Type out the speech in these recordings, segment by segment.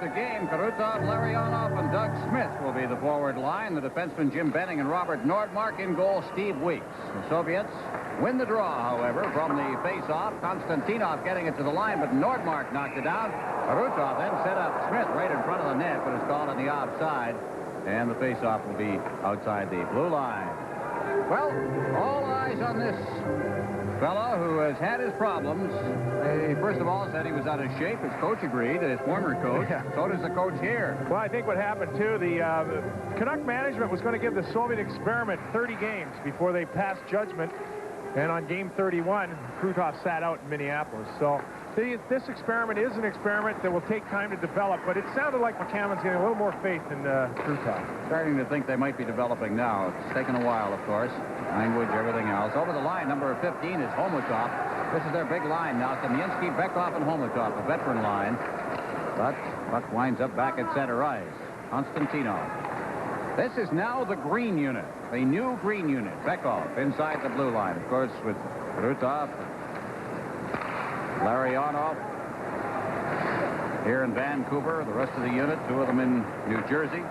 The game, Karutov, Larionov, and Doug Smith will be the forward line. The defensemen Jim Benning and Robert Nordmark. In goal, Steve Weeks. The Soviets win the draw, however, from the face-off. Konstantinov getting it to the line, but Nordmark knocked it down. Karutov then set up Smith right in front of the net, but it's called on the offside. And the face-off will be outside the blue line. Well, all eyes on this fella who has had his problems. He first of all said he was out of shape. His coach agreed, his former coach. Yeah. So does the coach here. Well, I think what happened, too, the Canuck management was going to give the Soviet experiment 30 games before they passed judgment. And on game 31, Krutov sat out in Minneapolis. So this experiment is an experiment that will take time to develop, but it sounded like McCammon's getting a little more faith in Krutov. Starting to think they might be developing now. It's taken a while, of course. Language, everything else. Over the line, number 15 is Homotov. This is their big line now. Kamensky, Bekov, and Homotov, a veteran line. But Buck winds up back at center ice. Konstantinov. This is now the green unit, the new green unit. Bekov inside the blue line, of course, with Krutov, Larionov here in Vancouver. The rest of the unit, two of them in New Jersey.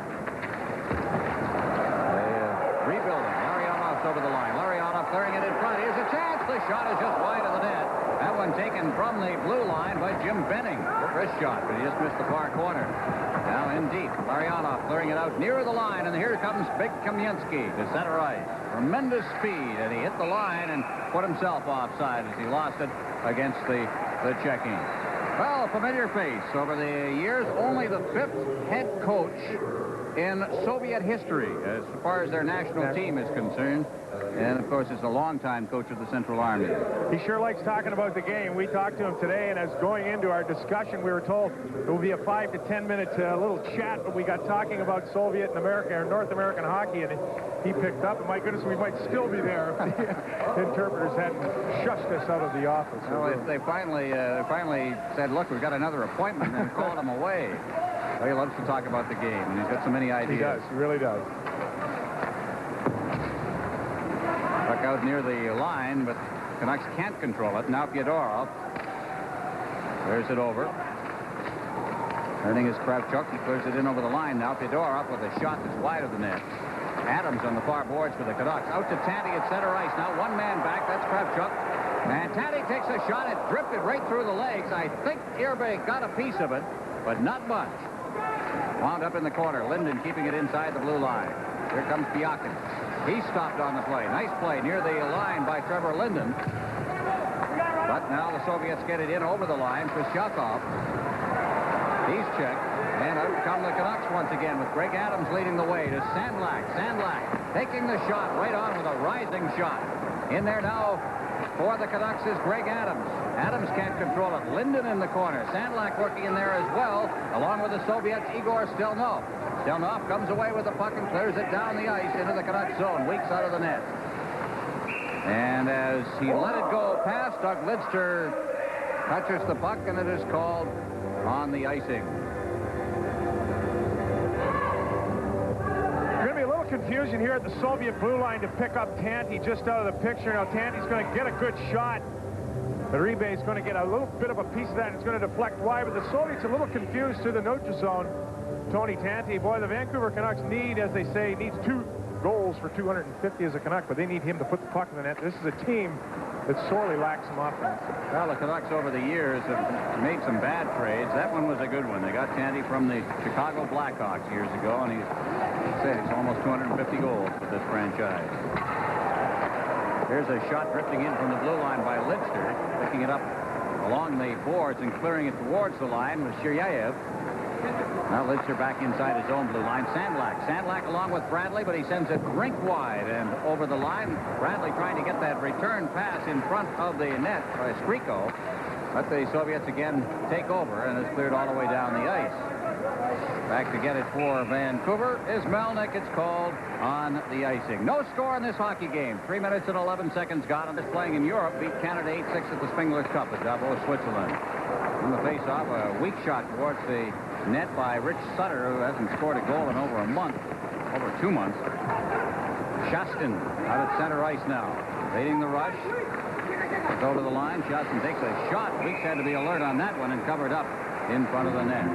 Rebuilding. Larionov's over the line. Larionov clearing it in front. Here's a chance. The shot is just wide of the net. That one taken from the blue line by Jim Benning. First shot, but he just missed the far corner. Now in deep. Larionov clearing it out near the line, and here comes Big Kamensky to center ice. Tremendous speed, and he hit the line and put himself offside as he lost it against the checking. Well, a familiar face over the years. Only the 5th head coach in Soviet history as far as their national team is concerned. And, of course, is a longtime coach of the Central Army. He sure likes talking about the game. We talked to him today, and as going into our discussion, we were told it will be a 5 to 10 minute little chat, but we got talking about Soviet and American or North American hockey, and he picked up, and my goodness, we might still be there if the interpreters hadn't shushed us out of the office. Well, if they finally said, look, we've got another appointment, and called him away. Well, he loves to talk about the game, and he's got so many ideas. He does. He really does. Puck out near the line, but Canucks can't control it. Now Fyodorov. Clears it over. Turning his Kravchuk. He clears it in over the line now. Fyodorov with a shot that's wide of the net. Adams on the far boards for the Canucks. Out to Tanti at center ice. Now one man back. That's Kravchuk. And Tanti takes a shot. It drifted right through the legs. I think Irbe got a piece of it, but not much. Wound up in the corner. Linden keeping it inside the blue line. Here comes Biakin. He stopped on the play. Nice play near the line by Trevor Linden. But now the Soviets get it in over the line for Shakov. He's checked. And out come the Canucks once again with Greg Adams leading the way to Sandlak. Sandlak taking the shot right on with a rising shot. In there now for the Canucks is Greg Adams. Adams can't control it. Linden in the corner. Sandlak working in there as well, along with the Soviets, Igor Stelnov. Stelnov comes away with the puck and clears it down the ice into the Canucks zone. Weeks out of the net. And as he let it go past, Doug Lidster touches the puck, and it is called on the icing. Confusion here at the Soviet blue line to pick up Tanti just out of the picture. Now Tanti's going to get a good shot. The Uribe is going to get a little bit of a piece of that. It's going to deflect wide, but the Soviets a little confused to the neutral zone. Tony Tanti, boy, the Vancouver Canucks need, as they say, needs 2 goals for 250 as a Canuck, but they need him to put the puck in the net. This is a team that sorely lacks some offense. Well, the Canucks over the years have made some bad trades. That one was a good one. They got Tanti from the Chicago Blackhawks years ago, and he's almost 250 goals for this franchise. Here's a shot drifting in from the blue line by Lidster, picking it up along the boards and clearing it towards the line with Shiryayev. Now Lidster back inside his own blue line. Sandlak. Sandlak along with Bradley, but he sends it rink wide and over the line. Bradley trying to get that return pass in front of the net by Skriko. But the Soviets again take over, and it's cleared all the way down the ice. Back to get it for Vancouver is Melnick. It's called on the icing. No score in this hockey game. 3 minutes and 11 seconds gone. And it's playing in Europe. Beat Canada 8-6 at the Spengler's Cup at Davos, Switzerland. On the face-off, a weak shot towards the net by Rich Sutter, who hasn't scored a goal in over 2 months. Shastin out at center ice now. Leading the rush. It's over the line. Shastin takes a shot. Weeks had to be alert on that one and covered up in front of the net.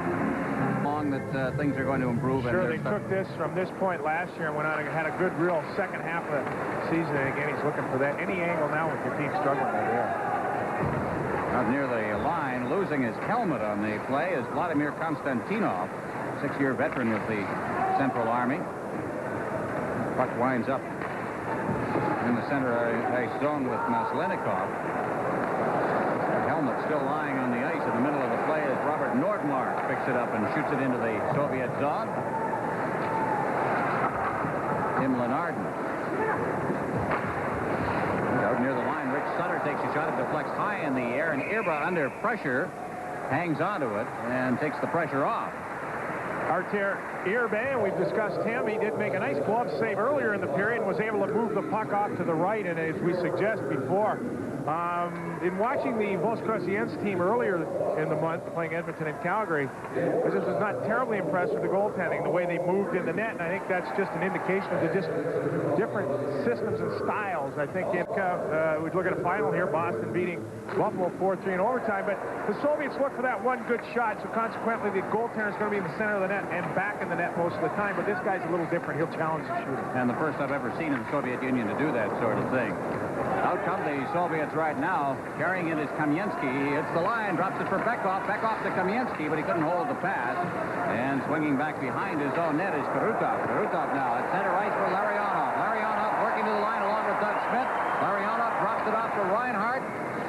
that things are going to improve. Sure, they took this from this point last year and went on and had a good, real second half of the season. And again, he's looking for that. Any angle now with your team struggling right there. Out near the line, losing his helmet on the play is Vladimir Konstantinov, 6-year veteran with the Central Army. Puck winds up in the center ice zone with Maslenikov. The helmet still lying on the ice in the middle of the play as Robert Nordmark picks it up and shoots it into the Soviet zone. Tim Lenardin. Out near the line, Rich Sutter takes a shot. It deflects high in the air, and Irba, under pressure, hangs onto it and takes the pressure off. Artur Irbe, and we've discussed him. He did make a nice glove save earlier in the period and was able to move the puck off to the right, and as we suggest before, in watching the Voskrosiensk team earlier in the month, playing Edmonton and Calgary, I just was not terribly impressed with the goaltending, the way they moved in the net, and I think that's just an indication of the just different systems and styles. I think we'd look at a final here, Boston beating Buffalo 4-3 in overtime, but the Soviets look for that one good shot, so consequently the goaltender is going to be in the center of the net and back in the net most of the time, but this guy's a little different. He'll challenge the shooter. And the first I've ever seen in the Soviet Union to do that sort of thing. Out come the Soviets right now. Carrying it is Kamensky. It's the line. Drops it for Bekov. Bekov to Kamensky, but he couldn't hold the pass. And swinging back behind his own net is Karutov. Karutov now at center ice for Larionov. Larionov working to the line along with Doug Smith. Larionov drops it off for Reinhardt.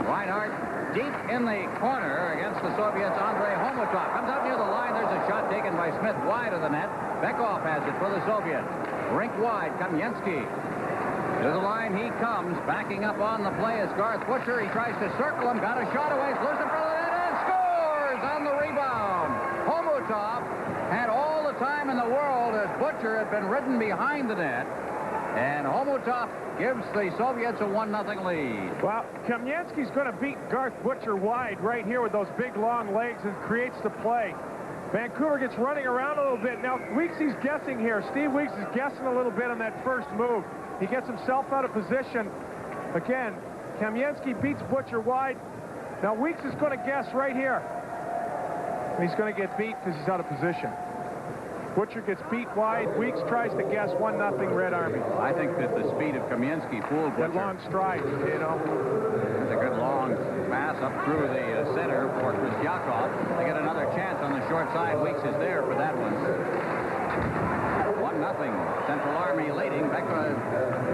Reinhardt deep in the corner against the Soviets. Andrei Homotov comes out near the line. There's a shot taken by Smith wide of the net. Bekov has it for the Soviets. Rink wide. Kamensky. To the line he comes, backing up on the play is Garth Butcher. He tries to circle him, got a shot away, loose in front of the net, and scores on the rebound. Homotov had all the time in the world as Butcher had been ridden behind the net, and Homotov gives the Soviets a 1-0 lead. Well, Kamensky's going to beat Garth Butcher wide right here with those big, long legs and creates the play. Vancouver gets running around a little bit. Now, Weeksy's guessing here. Steve Weeks is guessing a little bit on that first move. He gets himself out of position. Again, Kamensky beats Butcher wide. Now, Weeks is going to guess right here. He's going to get beat because he's out of position. Butcher gets beat wide. Weeks tries to guess 1-0 Red Army. I think that the speed of Kamensky fooled Butcher. That long stride, you know. There's a good long pass up through the center for Kristyakov. They get another chance on the short side. Weeks is there for that one. 1-0. Central Army leading. Becca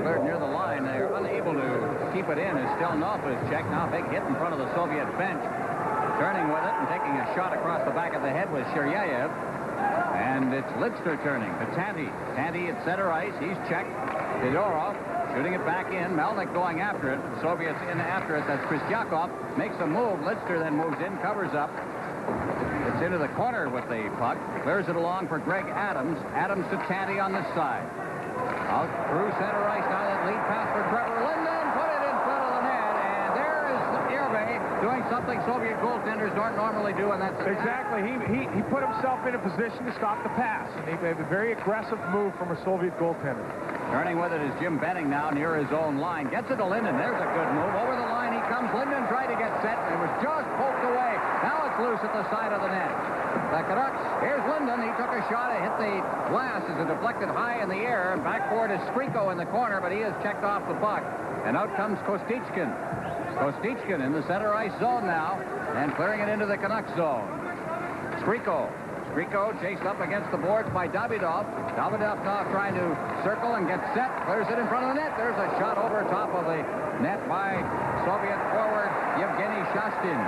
cleared near the line. They're unable to keep it in as Stelnov is checked. Now big hit in front of the Soviet bench. Turning with it and taking a shot across the back of the head was Shiryayev. And it's Lidster turning to Tanty. Tanty at center ice. He's checked. Fedorov shooting it back in. Melnick going after it. The Soviets in after it. That's Kristyakov. Makes a move. Lidster then moves in, covers up. It's into the corner with the puck. Clears it along for Greg Adams. Adams to Tanty on this side. Out through center ice now. That lead pass for Trevor Linden. Put it in front of the net. And there is Irbe doing something Soviet goaltenders don't normally do, and that's exactly. He put himself in a position to stop the pass. And he made a very aggressive move from a Soviet goaltender. Turning with it is Jim Benning now near his own line. Gets it to Linden. There's a good move. Over the line he comes. Linden tried to get set. It was just poked away. Now it's loose at the side of the net. The Canucks. Here's Linden. He took a shot. It hit the glass as it deflected high in the air. And back forward is Skriko in the corner, but he has checked off the puck. And out comes Kostichkin. Kostichkin in the center ice zone now. And clearing it into the Canucks zone. Skriko. Skriko chased up against the boards by Davidov. Davidov now trying to circle and get set. Clears it in front of the net. There's a shot over top of the net by Soviet forward Yevgeny Shastin.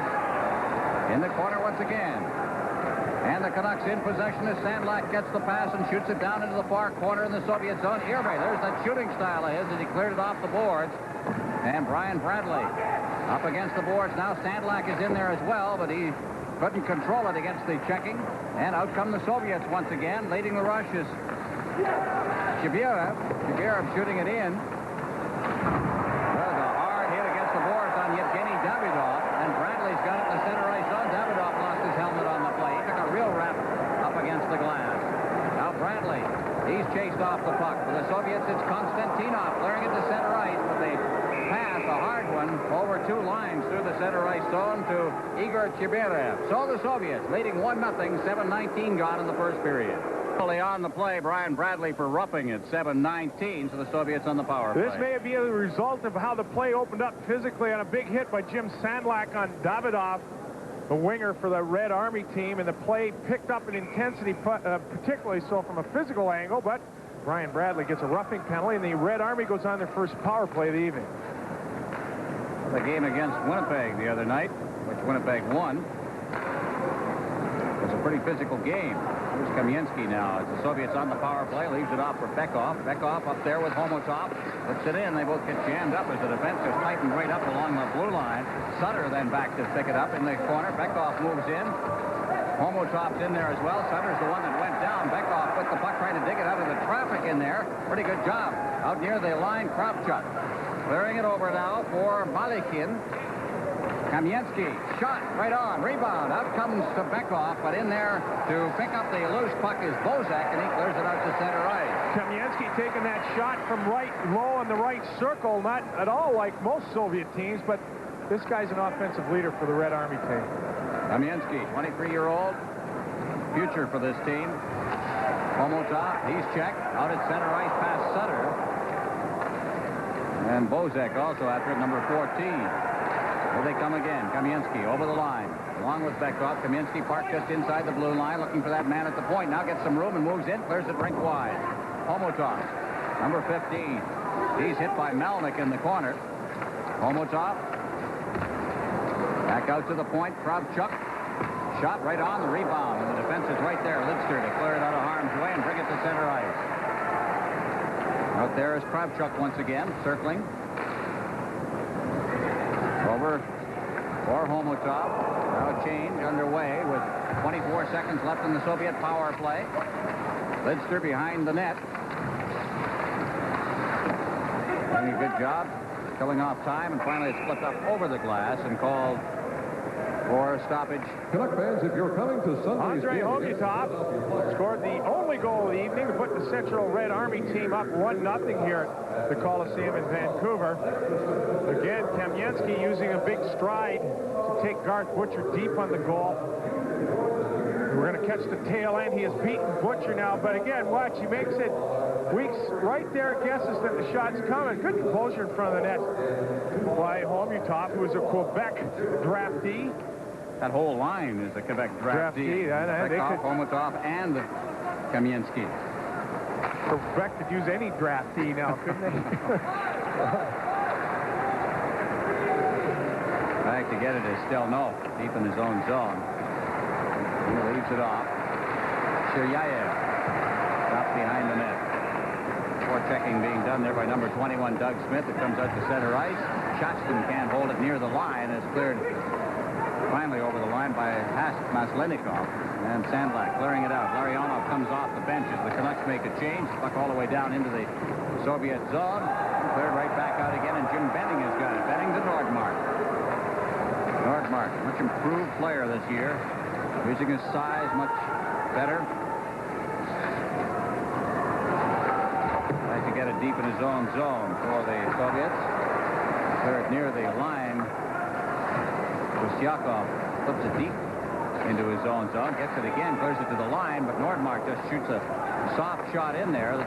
In the corner once again. And the Canucks in possession as Sandlak gets the pass and shoots it down into the far corner in the Soviet zone. Irbe, there's that shooting style of his as he cleared it off the boards. And Brian Bradley up against the boards. Now Sandlak is in there as well, but he couldn't control it against the checking. And out come the Soviets once again. Leading the rush is Shibirov. Shibirov shooting it in. There's a hard hit against the boards on Yevgeny Davidov. And Bradley's got it in the center ice zone. Davidov lost his helmet on the play. He took a real rap up against the glass. Now Bradley, he's chased off the puck. For the Soviets, it's Konstantinov clearing it to center ice, but they pass, a hard one, over 2 lines through the center ice zone to Igor Chiberev. So the Soviets leading 1-0, 7:19 gone in the first period. Early on the play, Brian Bradley for roughing it, 7:19, so the Soviets on the power play. This may be a result of how the play opened up physically on a big hit by Jim Sandlak on Davidov, the winger for the Red Army team, and the play picked up in intensity, particularly so from a physical angle, but Brian Bradley gets a roughing penalty, and the Red Army goes on their first power play of the evening. The game against Winnipeg the other night, which Winnipeg won, was a pretty physical game. Here's Kamensky now. As the Soviets on the power play, leaves it off for Bekov. Bekov up there with Homotov. Puts it in. They both get jammed up as the defense is tightened right up along the blue line. Sutter then back to pick it up in the corner. Bekov moves in. Homotov's in there as well. Sutter's the one that went down. Bekov with the puck trying to dig it out of the traffic in there. Pretty good job. Out near the line, Kravchuk. Clearing it over now for Malikin. Kamensky, shot right on, rebound. Out comes to Bekov, but in there to pick up the loose puck is Bozak, and he clears it out to center ice. Kamensky taking that shot from right low in the right circle, not at all like most Soviet teams, but this guy's an offensive leader for the Red Army team. Kamensky, 23-year-old, future for this team. Homotov, he's checked, out at center ice past Sutter. And Bozak also after it, number 14. Here they come again. Kamensky over the line. Along with Bekov. Kamensky parked just inside the blue line, looking for that man at the point. Now gets some room and moves in. Clears it rink wide. Homotov, number 15. He's hit by Melnick in the corner. Homotov. Back out to the point. Kravchuk. Shot right on the rebound. And the defense is right there. Lidster to clear it out of harm's way and bring it to center ice. Out there is Kravchuk once again, circling. Over for Homotov. Now a change underway with 24 seconds left in the Soviet power play. Lidster behind the net. Doing a good job killing off time, and finally it's flipped up over the glass and called for stoppage. Canuck fans, if you're coming to Sunday's Andrei game, Homotov scored the only goal of the evening to put the Central Red Army team up 1-0 here at the Coliseum in Vancouver. Again, Kamensky using a big stride to take Garth Butcher deep on the goal. We're going to catch the tail end. He has beaten Butcher now, but again, watch, he makes it. Weeks right there guesses that the shot's coming. Good composure in front of the net by Homotov, who is a Quebec draftee. That whole line is a Quebec draftee. Bekov, Homotov, and Kamensky. Quebec could use any draftee now, couldn't they? Back to get it is still no. Deep in his own zone. He leaves it off. Shiryayev stopped behind the net. More checking being done there by number 21, Doug Smith. It comes out to center ice. Shostin can't hold it near the line. It's cleared finally over the line by Maslenikov. And Sandlak clearing it out. Larionov comes off the bench as the Canucks make a change. Puck all the way down into the Soviet zone. Cleared right back out again, and Jim Benning has got it. Benning to Nordmark. Nordmark, much improved player this year. Using his size much better. Tries to get it deep in his own zone for the Soviets. Clear it near the line. Kostyakov flips it deep into his own zone. Gets it again, clears it to the line, but Nordmark just shoots a soft shot in there.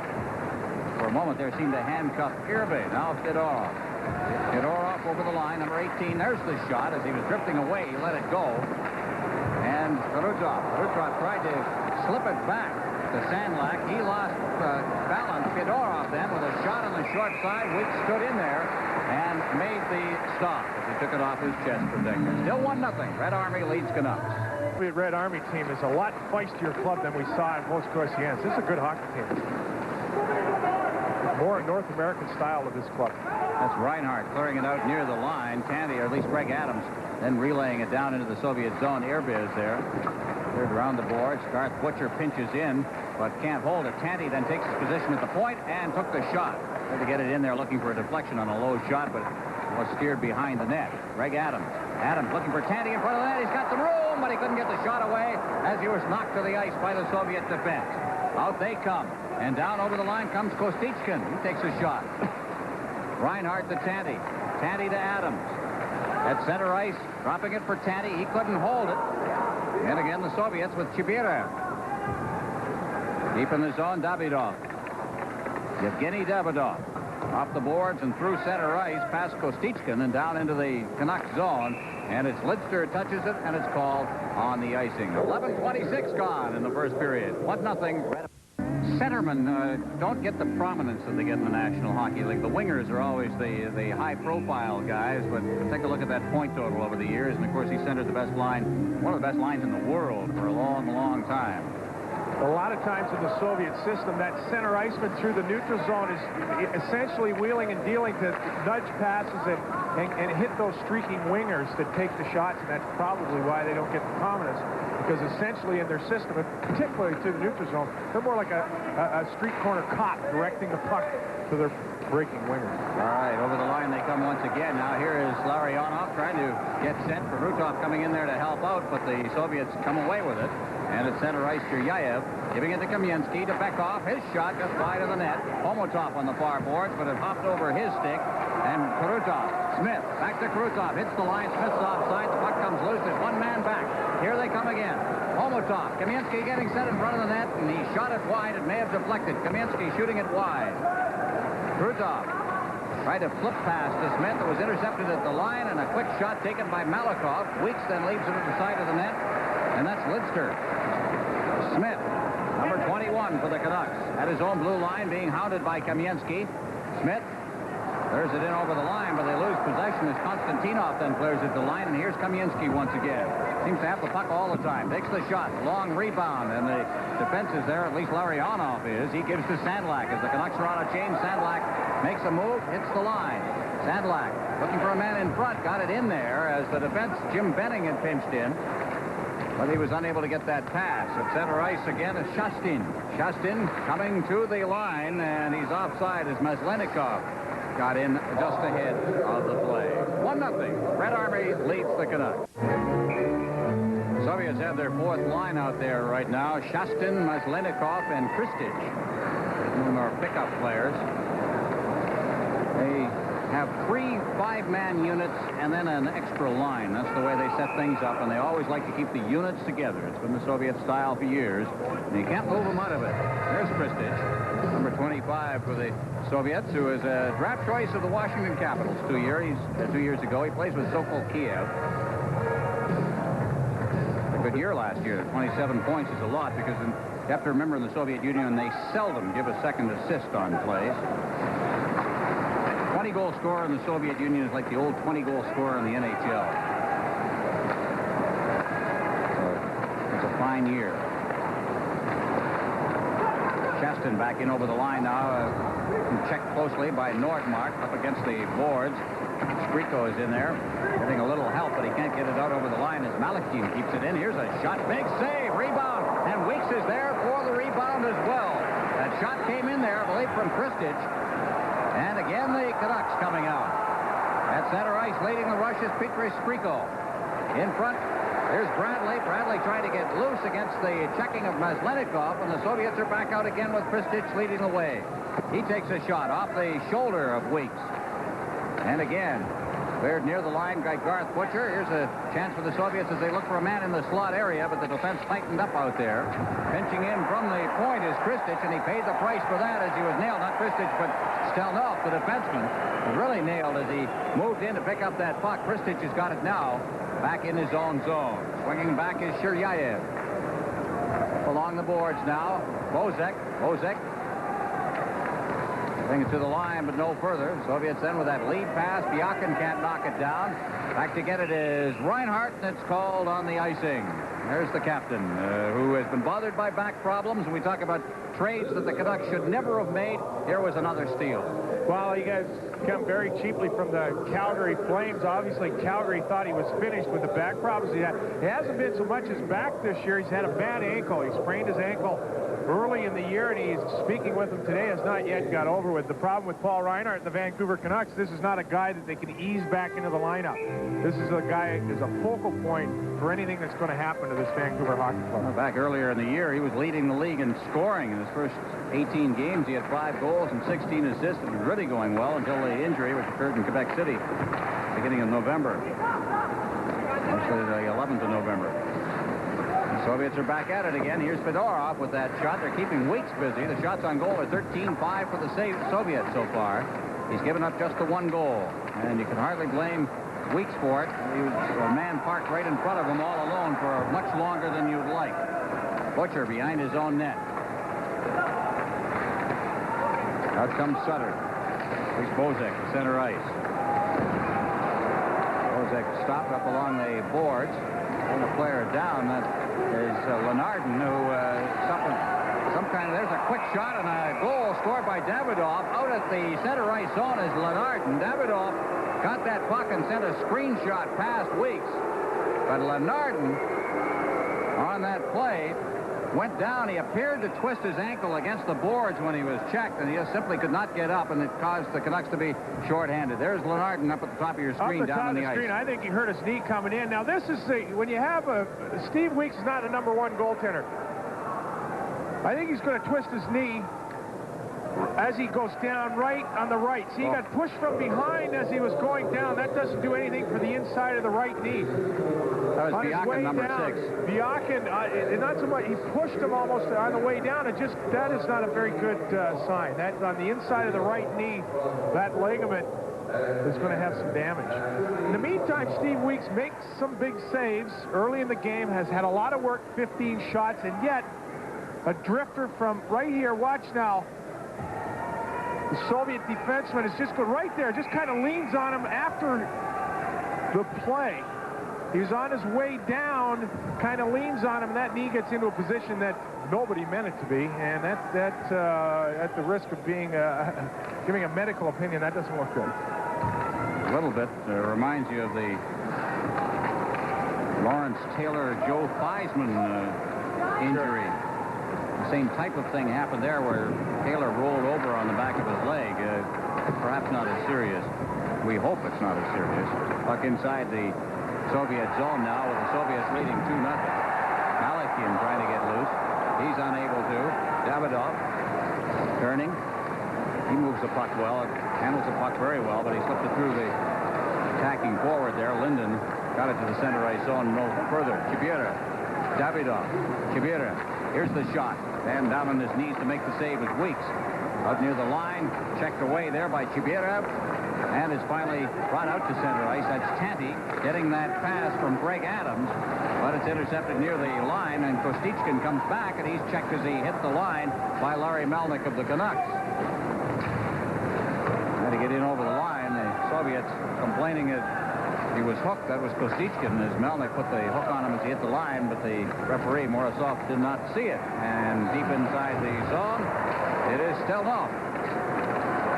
For a moment there seemed to handcuff Irbe. Now Fedorov. Fedorov over the line, number 18. There's the shot. As he was drifting away, he let it go. And Rudrov tried to slip it back to Sandlak. He lost balance. Fedorov then with a shot on the short side, which stood in there and made the stop as he took it off his chest protector. Still 1-0. Red Army leads Canucks. The Red Army team is a lot feistier club than we saw in most Croatians. This is a good hockey team. More North American style of this club. That's Reinhardt clearing it out near the line. Tandy, or at least Greg Adams, then relaying it down into the Soviet zone. Irbe is there. Cleared around the boards. Garth Butcher pinches in, but can't hold it. Tandy then takes his position at the point and took the shot. Tried to get it in there looking for a deflection on a low shot, but was steered behind the net. Greg Adams Adams looking for Tanti in front of the net. He's got some room, but he couldn't get the shot away as he was knocked to the ice by the Soviet defense. Out they come. And down over the line comes Kostichkin. He takes a shot. Reinhardt to Tanti. Tanti to Adams. At center ice, dropping it for Tanti. He couldn't hold it. And again, the Soviets with Chibira. Deep in the zone, Davidov. Yevgeny Davidov. Off the boards and through center ice, past Kostichkin and down into the Canucks zone. And it's Lidster touches it, and it's called on the icing. 11:26 gone in the first period. 1-0. Centermen don't get the prominence that they get in the National Hockey League. The wingers are always the high-profile guys, but take a look at that point total over the years, and of course he centered the best line, one of the best lines in the world for a long, long time. A lot of times in the Soviet system, that center iceman through the neutral zone is essentially wheeling and dealing to nudge passes and hit those streaking wingers that take the shots, and that's probably why they don't get the prominence, because essentially in their system, and particularly to the neutral zone, they're more like a street corner cop directing the puck to their breaking wingers. All right, over the line they come once again. Now here is Larionov trying to get sent for Rutov coming in there to help out, but the Soviets come away with it. And at center ice, Cheryayev giving it to Kamensky to Bekov. His shot just wide of the net. Homotov on the far boards, but it hopped over his stick. And Krutov, Smith, back to Krutov, hits the line. Smith's offside. The puck comes loose. There's one man back. Here they come again. Homotov, Kamensky getting set in front of the net, and he shot it wide. It may have deflected. Kamensky shooting it wide. Krutov tried to flip pass to Smith. It was intercepted at the line, and a quick shot taken by Malikov. Weeks then leaves it at the side of the net, and that's Lidster. Smith, number 21 for the Canucks, at his own blue line, being hounded by Kamensky. Smith clears it in over the line, but they lose possession as Konstantinov then clears it to the line, and here's Kamensky once again. Seems to have the puck all the time. Takes the shot, long rebound, and the defense is there, at least Larionov is. He gives to Sandlak as the Canucks are on a change. Sandlak makes a move, hits the line. Sandlak looking for a man in front, got it in there as the defense, Jim Benning, had pinched in. But he was unable to get that pass. At center ice again is Shastin. Shastin coming to the line, and he's offside as Maslenikov got in just ahead of the play. 1-0. Red Army leads the Canucks. Soviets have their fourth line out there right now. Shastin, Maslenikov, and Kristich. One of our pickup players. They have 3 5-man units and then an extra line. That's the way they set things up, and they always like to keep the units together. It's been the Soviet style for years, and you can't move them out of it. There's Kristich, number 25 for the Soviets, who is a draft choice of the Washington Capitals 2 years ago. He plays with Sokol Kiev. A good year last year. 27 points is a lot, because you have to remember in the Soviet Union, they seldom give a second assist on plays. 20-goal scorer in the Soviet Union is like the old 20-goal scorer in the NHL. So it's a fine year. Shastin back in over the line now. Checked closely by Nordmark up against the boards. Skriko is in there, getting a little help, but he can't get it out over the line as Malakin keeps it in. Here's a shot. Big save. Rebound. And Weeks is there for the rebound as well. That shot came in there, I believe, from Kristich. And again, the Canucks coming out. At center ice, leading the rush is Petri Skriko. In front, there's Bradley. Bradley trying to get loose against the checking of Maslenikov, and the Soviets are back out again with Kristich leading the way. He takes a shot off the shoulder of Weeks. And again, cleared near the line by Garth Butcher. Here's a chance for the Soviets as they look for a man in the slot area, but the defense tightened up out there. Pinching in from the point is Kristich, and he paid the price for that as he was nailed. Not Kristich, but Stelnov, the defenseman, was really nailed as he moved in to pick up that puck. Kristich has got it now back in his own zone. Swinging back is Cheryayev. Along the boards now, Bozek. Brings it to the line, but no further. Soviets then with that lead pass. Biakin can't knock it down. Back to get it is Reinhardt, and it's called on the icing. There's the captain, who has been bothered by back problems. We talk about trades that the Canucks should never have made. Here was another steal. Well, you guys come very cheaply from the Calgary Flames. Obviously, Calgary thought he was finished with the back problems he had. It hasn't been so much his back this year. He's had a bad ankle. He sprained his ankle early in the year, and he's speaking with him today, has not yet got over with. The problem with Paul Reinhart and the Vancouver Canucks, this is not a guy that they can ease back into the lineup. This is a guy who's a focal point for anything that's going to happen to this Vancouver hockey club. Well, back earlier in the year, he was leading the league in scoring. In his first 18 games, he had 5 goals and 16 assists. It was really going well until the injury, which occurred in Quebec City, beginning of November. Actually, the 11th of November. The Soviets are back at it again. Here's Fedorov with that shot. They're keeping Weeks busy. The shots on goal are 13-5 for the Soviets so far. He's given up just the 1 goal, and you can hardly blame Weeks for it. He was a man parked right in front of him all alone for much longer than you'd like. Butcher behind his own net. Out comes Sutter. Here's Bozek, center ice. Bozek stopped up along the boards. Pulling a player down. That is Lenardin, who suffered some kind of... There's a quick shot and a goal scored by Davidoff. Out at the center ice zone is Lenardin. Davidoff got that puck and sent a screenshot past Weeks. But Lenardin, on that play, went down. He appeared to twist his ankle against the boards when he was checked, and he just simply could not get up, and it caused the Canucks to be shorthanded. There's Lenardin up at the top of your screen, down on the ice. I think he hurt his knee coming in. Now, this is when you have Steve Weeks is not a #1 goaltender. I think he's going to twist his knee as he goes down right on the right. See, he got pushed from behind as he was going down. That doesn't do anything for the inside of the right knee. That was Biakin, number 6. Biakin, not so much. He pushed him almost on the way down. That is not a very good sign. That on the inside of the right knee, that ligament is going to have some damage. In the meantime, Steve Weeks makes some big saves early in the game, has had a lot of work, 15 shots, and yet a drifter from right here. Watch now. The Soviet defenseman is just going right there, just kind of leans on him after the play. He's on his way down, kind of leans on him, and that knee gets into a position that nobody meant it to be, and at the risk of being giving a medical opinion, that doesn't look good. A little bit reminds you of the Lawrence Taylor, Joe Theismann injury. Sure. The same type of thing happened there, where Taylor rolled over on the back of his leg. Perhaps not as serious. We hope it's not as serious. Puck inside the Soviet zone now, with the Soviets leading 2-0. Malakian trying to get loose. He's unable to. Davidoff turning. He moves the puck well. Handles the puck very well, but he slipped it through the attacking forward there. Linden got it to the center ice zone no further. Chibira. Davidoff. Chibira. Here's the shot. And down on his knees to make the save is Weeks. Out near the line. Checked away there by Chibira. And is finally brought out to center ice. That's Tanti getting that pass from Greg Adams. But it's intercepted near the line, and Kostichkin comes back, and he's checked as he hit the line by Larry Melnick of the Canucks. Had to get in over the line. The Soviets complaining that he was hooked. That was Kostichkin, as Melnick put the hook on him as he hit the line, but the referee, Morozov, did not see it. And deep inside the zone, it is Stelnov.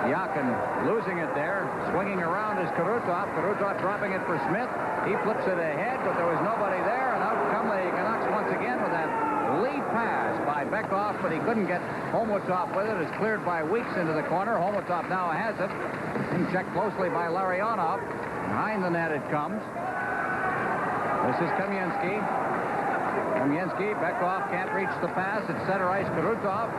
Yakin losing it there. Swinging around is Karutov. Karutov dropping it for Smith. He flips it ahead, but there was nobody there, and out come the Canucks once again with that lead pass by Bekoff, but he couldn't get Homotov with it. It's cleared by Weeks into the corner. Homotov now has it. Being checked closely by Larionov. Behind the net it comes. This is Kamensky. Kamensky. Bekoff can't reach the pass. It's center ice. Karutov.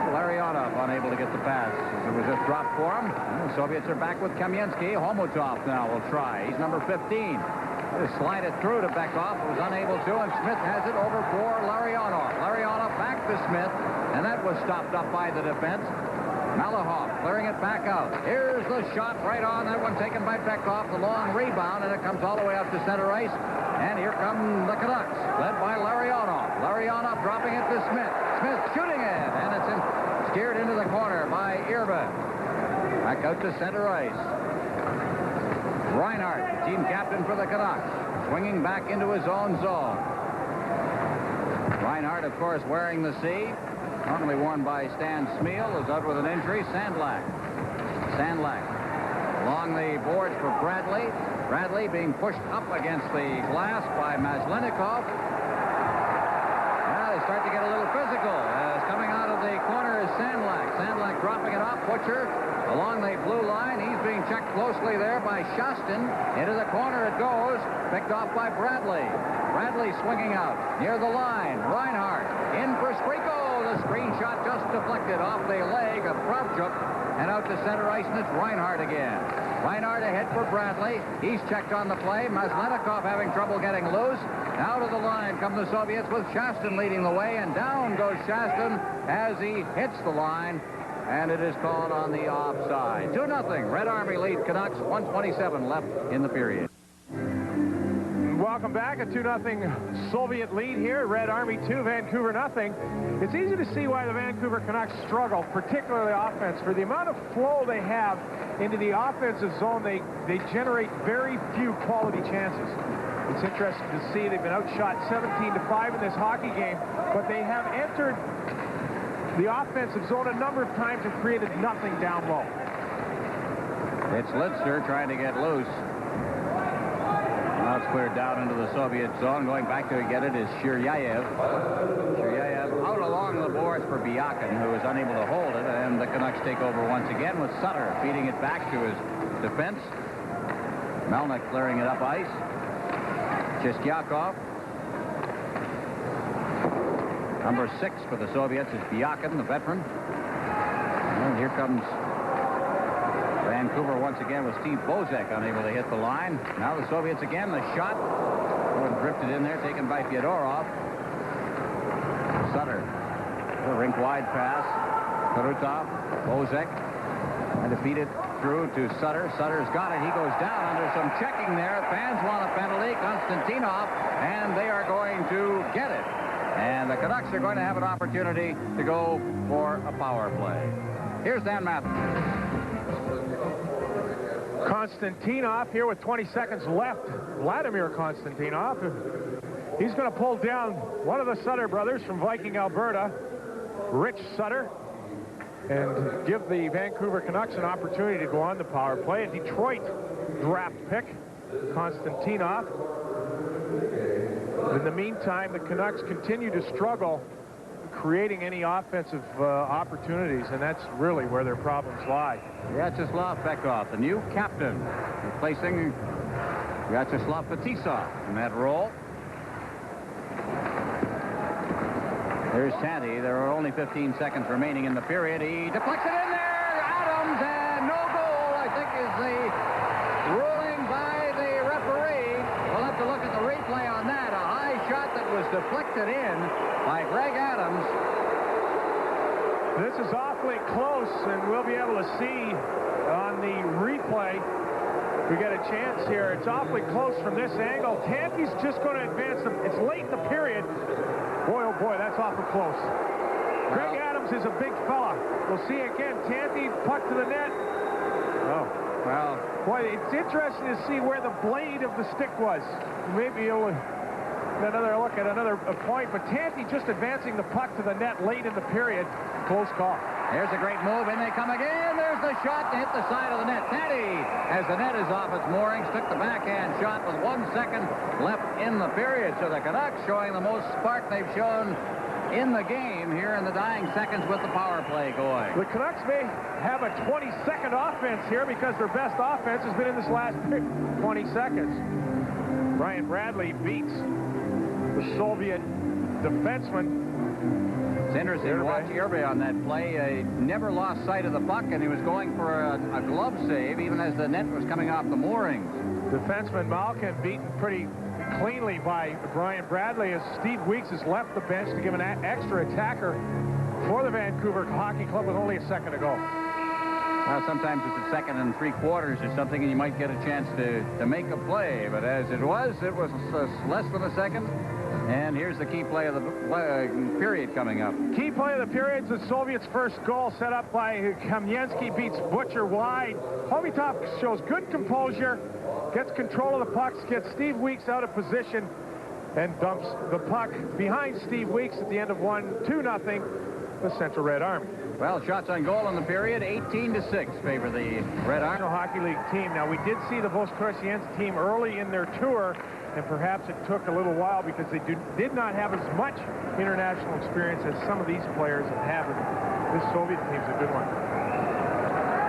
Larionov unable to get the pass. It was just dropped for him. The Soviets are back with Kamensky. Homotov now will try. He's number 15. Just slide it through to Bekoff. Was unable to, and Smith has it over for Larionov. Larionov back to Smith, and that was stopped up by the defense. Malahov clearing it back out. Here's the shot right on. That one taken by Bekoff. The long rebound, and it comes all the way up to center ice. And here come the Canucks, led by Larionov. Larionov dropping it to Smith. Smith shooting it, and it's steered into the corner by Irba. Back out to center ice. Reinhart, team captain for the Canucks, swinging back into his own zone. Reinhardt, of course, wearing the C, normally worn by Stan Smeal, is out with an injury. Sandlak. Along the boards for Bradley. Bradley being pushed up against the glass by Maslenikov. Now they start to get a little physical. Coming out of the corner is Sandlak. Sandlak dropping it off. Butcher along the blue line. He's being checked closely there by Shastin. Into the corner it goes. Picked off by Bradley. Bradley swinging out near the line. Reinhardt in for Skriko. The screen shot just deflected off the leg of Kravchuk and out to center ice, and it's Reinhardt again. Reinhardt ahead for Bradley. He's checked on the play. Maslenikov having trouble getting loose. Now to the line come the Soviets with Shastin leading the way, and down goes Shastin as he hits the line, and it is called on the offside. 2-0. Red Army lead Canucks. 1:27 left in the period. Welcome back. A 2-0 Soviet lead here. Red Army 2, Vancouver 0. It's easy to see why the Vancouver Canucks struggle, particularly offense. For the amount of flow they have into the offensive zone, they generate very few quality chances. It's interesting to see they've been outshot 17-5 in this hockey game, but they have entered the offensive zone a number of times and created nothing down low. It's Litzer trying to get loose. Now it's cleared down into the Soviet zone. Going back to get it is Shiryayev. Shiryayev out along the boards for Biakin, who is unable to hold it, and the Canucks take over once again with Sutter feeding it back to his defense. Melnick clearing it up ice. Chistyakov. Number 6 for the Soviets is Biakin, the veteran. And here comes Vancouver once again with Steve Bozek unable to hit the line. Now the Soviets again. The shot drifted in there, taken by Fyodorov. Sutter. A rink-wide pass. Karutov. Bozek. And to feed it through to Sutter. Sutter's got it. He goes down under some checking there. Fans want a penalty. Konstantinov. And they are going to get it. And the Canucks are going to have an opportunity to go for a power play. Here's Dan Matheson. Konstantinov here with 20 seconds left. Vladimir Konstantinov. He's going to pull down one of the Sutter brothers from Viking, Alberta, Rich Sutter, and give the Vancouver Canucks an opportunity to go on the power play. A Detroit draft pick, Konstantinov. In the meantime, the Canucks continue to struggle creating any offensive opportunities, and that's really where their problems lie. Vyacheslav Bekov, the new captain, replacing Vyacheslav Fetisov in that role. There's Tanti. There are only 15 seconds remaining in the period. He deflects it in there. Adams, and no goal, I think, is the ruling by the referee. We'll have to look at the replay on that. A high shot that was deflected in by Greg Adams. This is awfully close, and we'll be able to see on the replay. We get a chance here. It's awfully close from this angle. Tanti's just going to advance them. It's late in the period. Boy, oh boy, that's awful close. Greg Adams is a big fella. We'll see again. Tanti, puck to the net. Oh, well. Boy, it's interesting to see where the blade of the stick was. Maybe you'll another look at another point, but Tanti just advancing the puck to the net late in the period. Close call. There's a great move, and they come again. There's the shot to hit the side of the net. Tanti, as the net is off its moorings, took the backhand shot with 1 second left in the period. So the Canucks showing the most spark they've shown in the game here in the dying seconds with the power play going. The Canucks may have a 20-second offense here because their best offense has been in this last 20 seconds. Brian Bradley beats the Soviet defenseman. It's interesting to watch Irbe on that play. Never lost sight of the puck, and he was going for a glove save even as the net was coming off the moorings. Defenseman Malkin beaten pretty cleanly by Brian Bradley as Steve Weeks has left the bench to give an extra attacker for the Vancouver Hockey Club with only a second to go. Well, sometimes it's a second and 3/4 or something, and you might get a chance to make a play. But as it was less than a second. And here's the key play of the period coming up. Key play of the period is the Soviets' first goal set up by Kamensky, beats Butcher wide. Hovitov shows good composure, gets control of the pucks, gets Steve Weeks out of position, and dumps the puck behind Steve Weeks at the end of 2-0, the Central Red Army. Well, shots on goal in the period, 18-6 favor the Red Army. National Hockey League team. Now, we did see the Voskhodiense team early in their tour, and perhaps it took a little while because they did not have as much international experience as some of these players have. This Soviet team's a good one.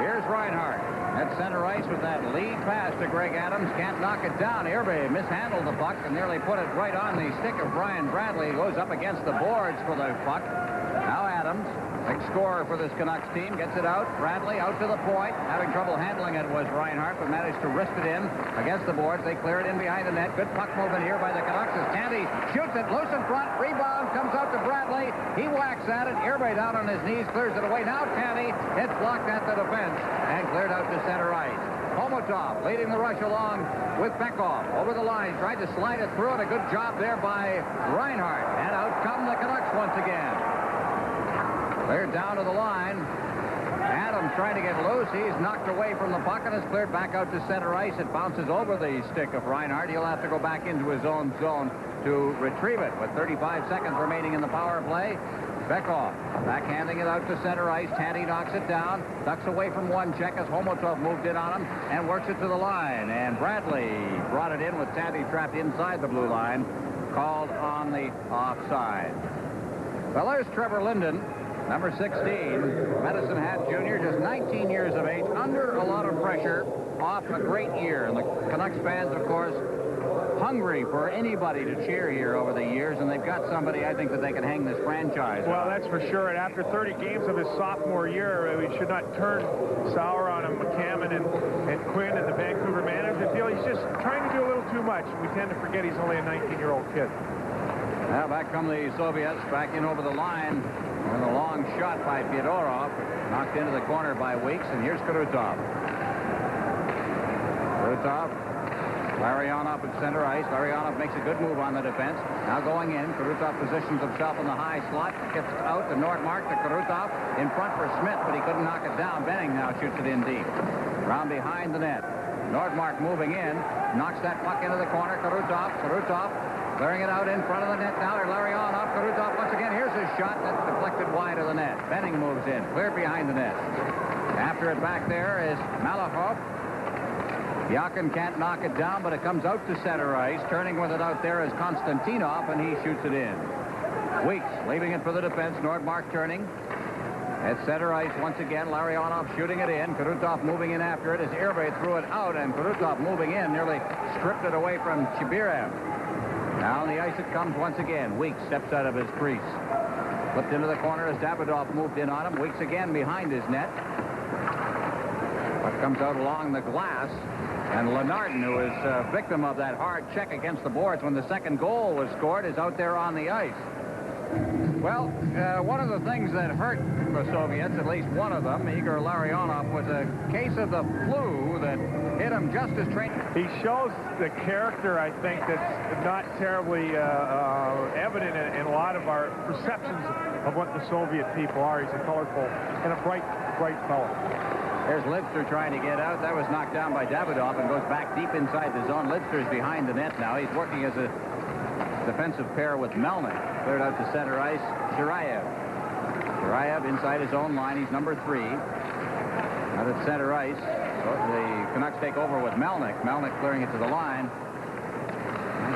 Here's Reinhardt at center ice with that lead pass to Greg Adams. Can't knock it down. Irbe mishandled the puck and nearly put it right on the stick of Brian Bradley. Goes up against the boards for the puck. Now Adams, big scorer for this Canucks team, gets it out. Bradley out to the point. Having trouble handling it was Reinhardt, but managed to wrist it in against the boards. They clear it in behind the net. Good puck movement here by the Canucks as Tandy shoots it loose in front. Rebound comes out to Bradley. He whacks at it. Irbe down on his knees, clears it away. Now Tandy, it's blocked at the defense and cleared out to center ice. Homotov leading the rush along with Beckhoff. Over the line, tried to slide it through, and a good job there by Reinhardt. And out come the Canucks once again. They're down to the line. Adams trying to get loose. He's knocked away from the puck and is cleared back out to center ice. It bounces over the stick of Reinhardt. He'll have to go back into his own zone to retrieve it with 35 seconds remaining in the power play. Beckhoff backhanding it out to center ice. Tandy knocks it down. Ducks away from one check as Homotov moved in on him and works it to the line. And Bradley brought it in with Tandy trapped inside the blue line. Called on the offside. Well, there's Trevor Linden. Number 16, Medicine Hat Jr., just 19 years of age, under a lot of pressure, off a great year. And the Canucks fans, of course, hungry for anybody to cheer here over the years, and they've got somebody, I think, that they can hang this franchise on. Well, that's for sure. And after 30 games of his sophomore year, we should not turn sour on him. McCammon and Quinn and the Vancouver management feel he's just trying to do a little too much. We tend to forget he's only a 19-year-old kid. Now back come the Soviets, back in over the line. And a long shot by Fyodorov, knocked into the corner by Weeks, and here's Krutov. Krutov, Larionov at center ice. Larionov makes a good move on the defense. Now going in, Krutov positions himself in the high slot, gets out to Nordmark to Krutov, in front for Smith, but he couldn't knock it down. Benning now shoots it in deep. Round behind the net. Nordmark moving in, knocks that puck into the corner. Krutov clearing it out in front of the net now. Larionov, Krutov once again. Here's his shot that's deflected wide of the net. Benning moves in, cleared behind the net. After it back there is Malachov. Yakin can't knock it down, but it comes out to center ice. Turning with it out there is Konstantinov, and he shoots it in. Weeks leaving it for the defense. Nordmark turning. At center ice once again. Larionov shooting it in. Krutov moving in after it as Irbe threw it out, and Krutov moving in nearly stripped it away from Chibirev. Now on the ice it comes once again. Weeks steps out of his crease. Flipped into the corner as Davidoff moved in on him. Weeks again behind his net. Puck comes out along the glass. And Lenardin, who is a victim of that hard check against the boards when the second goal was scored, is out there on the ice. Well, one of the things that hurt the Soviets, at least one of them, Igor Larionov, was a case of the flu that hit him just as trained. He shows the character, I think, that's not terribly evident in a lot of our perceptions of what the Soviet people are. He's a colorful and a bright fellow. There's Lidster trying to get out. That was knocked down by Davidoff and goes back deep inside the zone. Lidster's behind the net now. He's working as a defensive pair with Melnick. Cleared out to center ice. Shirayev inside his own line. He's number 3. Out at center ice. So the Canucks take over with Melnick. Melnick clearing it to the line.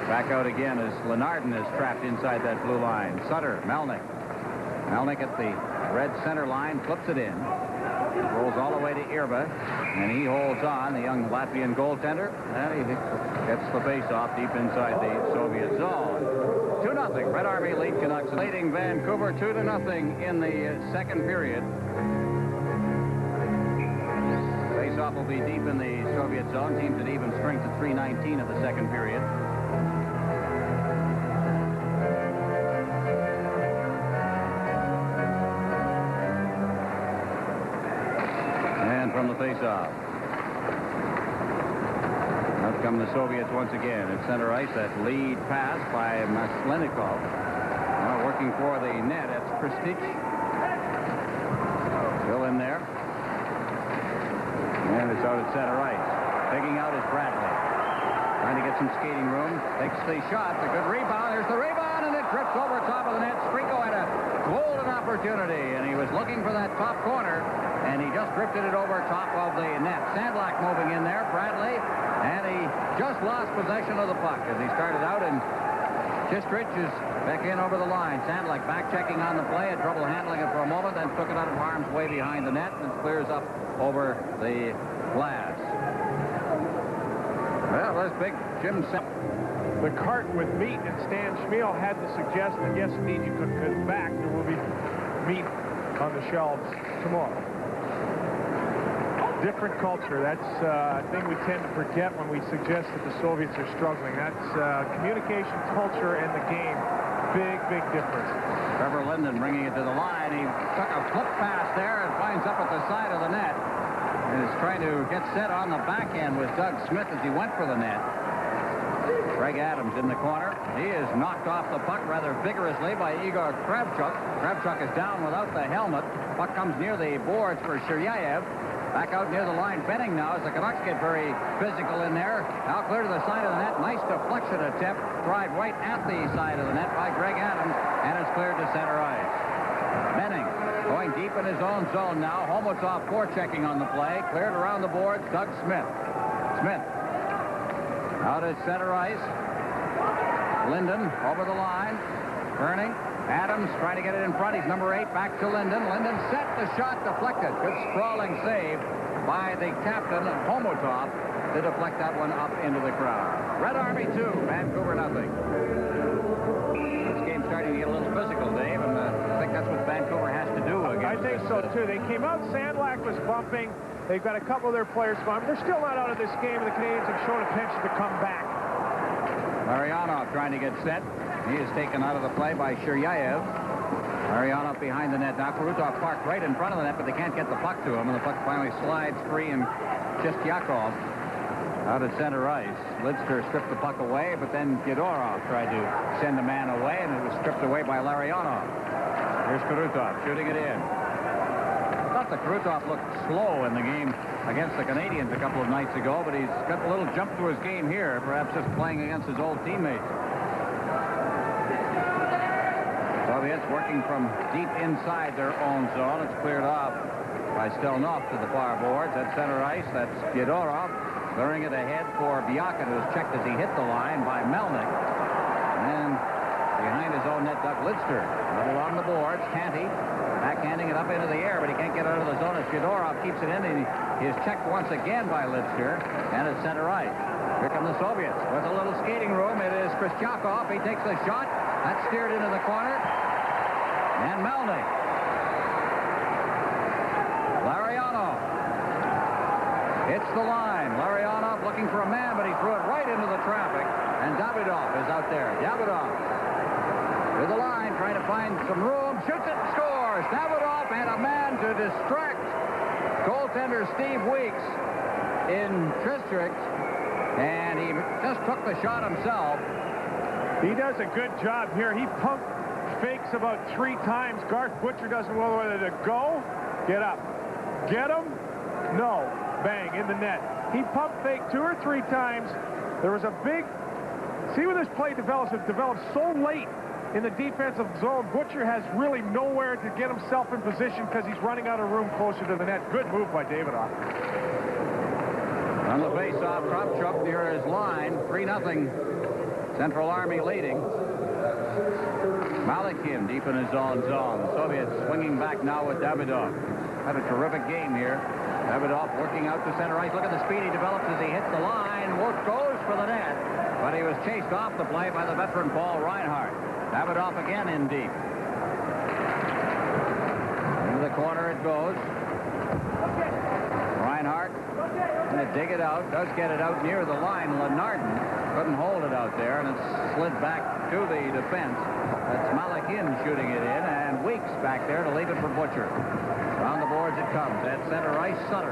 Back out again as Lenardin is trapped inside that blue line. Sutter, Melnick. Melnick at the red center line. Flips it in. Rolls all the way to Irba, and he holds on, the young Latvian goaltender, and he gets the face-off deep inside the Soviet zone. 2-0, Red Army lead Canucks, leading Vancouver 2-0 in the second period. Face-off will be deep in the Soviet zone. Teams at even strength at 3:19 of the second period. From the face-off. Out come the Soviets once again at center ice. That lead pass by Maslenikov. Now working for the net. That's Kristich. Still in there. And it's out at center ice. Taking out is Bradley. Trying to get some skating room. Takes the shot. A good rebound. There's the rebound, and it drifts over top of the net. Strico had a golden opportunity, and he was looking for that top corner, and he just drifted it over top of the net. Sandlak moving in there. Bradley, and he just lost possession of the puck as he started out, and Kistrich is back in over the line. Sandlak back checking on the play, had trouble handling it for a moment, then took it out of harm's way behind the net and clears up over the glass. Well, that's big Jim. The cart with meat, and Stan Schmiel had to suggest that, yes, indeed, you could come back. There will be meat on the shelves tomorrow. Different culture. That's a thing we tend to forget when we suggest that the Soviets are struggling. That's communication, culture, and the game. Big, big difference. Trevor Linden bringing it to the line. He took a flip pass there and finds up at the side of the net. And is trying to get set on the backhand with Doug Smith as he went for the net. Greg Adams in the corner. He is knocked off the puck rather vigorously by Igor Kravchuk. Kravchuk is down without the helmet. Puck comes near the boards for Shiryayev. Back out near the line. Benning now as the Canucks get very physical in there. Now clear to the side of the net. Nice deflection attempt. Tried right at the side of the net by Greg Adams. And it's cleared to center ice. Benning going deep in his own zone now. Homotov forechecking on the play. Cleared around the boards. Doug Smith. Smith out at center ice. Linden over the line. Burning. Adams trying to get it in front. He's number 8. Back to Linden. Linden set the shot. Deflected. Good sprawling save by the captain, Homotov, to deflect that one up into the crowd. Red Army 2. Vancouver nothing. This game's starting to get a little physical, Dave, and I think that's what Vancouver has to do against. I think so, too. They came out. Sandlak was bumping. They've got a couple of their players bumping. They're still not out of this game, and the Canadians have shown a penchant to come back. Larionov trying to get set. He is taken out of the play by Shiryayev. Larionov behind the net. Now Kurutov parked right in front of the net, but they can't get the puck to him, and the puck finally slides free, and Chistyakov out at center ice. Lidster stripped the puck away, but then Yedorov tried to send a man away, and it was stripped away by Larionov. Here's Kurutov shooting it in. I thought that Kurutov looked slow in the game against the Canadians a couple of nights ago, but he's got a little jump to his game here, perhaps just playing against his old teammates. Soviets working from deep inside their own zone. It's cleared off by Stelnov to the far boards. At center ice, that's Yedorov. Clearing it ahead for Biakin, who was checked as he hit the line by Melnick. And behind his own net, Doug Lidster. Right along the boards, Canty backhanding it up into the air, but he can't get out of the zone as Yedorov keeps it in, and he is checked once again by Lidster. And at center ice, here come the Soviets with a little skating room. It is Kristyakov. He takes the shot. That's steered into the corner. And Melnick. Larionov. It's the line. Larionov looking for a man, but he threw it right into the traffic. And Davidov is out there. Davidov to the line, trying to find some room. Shoots it and scores. Davidov had a man to distract goaltender Steve Weeks in Tristrict. And he just took the shot himself. He does a good job here. He pump fakes about 3 times. Garth Butcher doesn't know whether to go, get up, get him, no, bang, in the net. He pump faked 2 or 3 times. There was a big, see when this play develops, it develops so late in the defensive zone. Butcher has really nowhere to get himself in position because he's running out of room closer to the net. Good move by Davidoff. On the face-off, Kravchuk near his line, 3-0. Central Army leading. Malakin deep in his own zone. The Soviets swinging back now with Davidov. Had a terrific game here. Davidov working out to center ice. Look at the speed he develops as he hits the line. Work goes for the net, but he was chased off the play by the veteran Paul Reinhardt. Davidov again in deep. Into the corner it goes. Reinhardt going to dig it out. Does get it out near the line. Lenardin couldn't hold it out there, and it's slid back to the defense. That's Malakin shooting it in, and Weeks back there to leave it for Butcher. Around the boards it comes. At center ice, Sutter.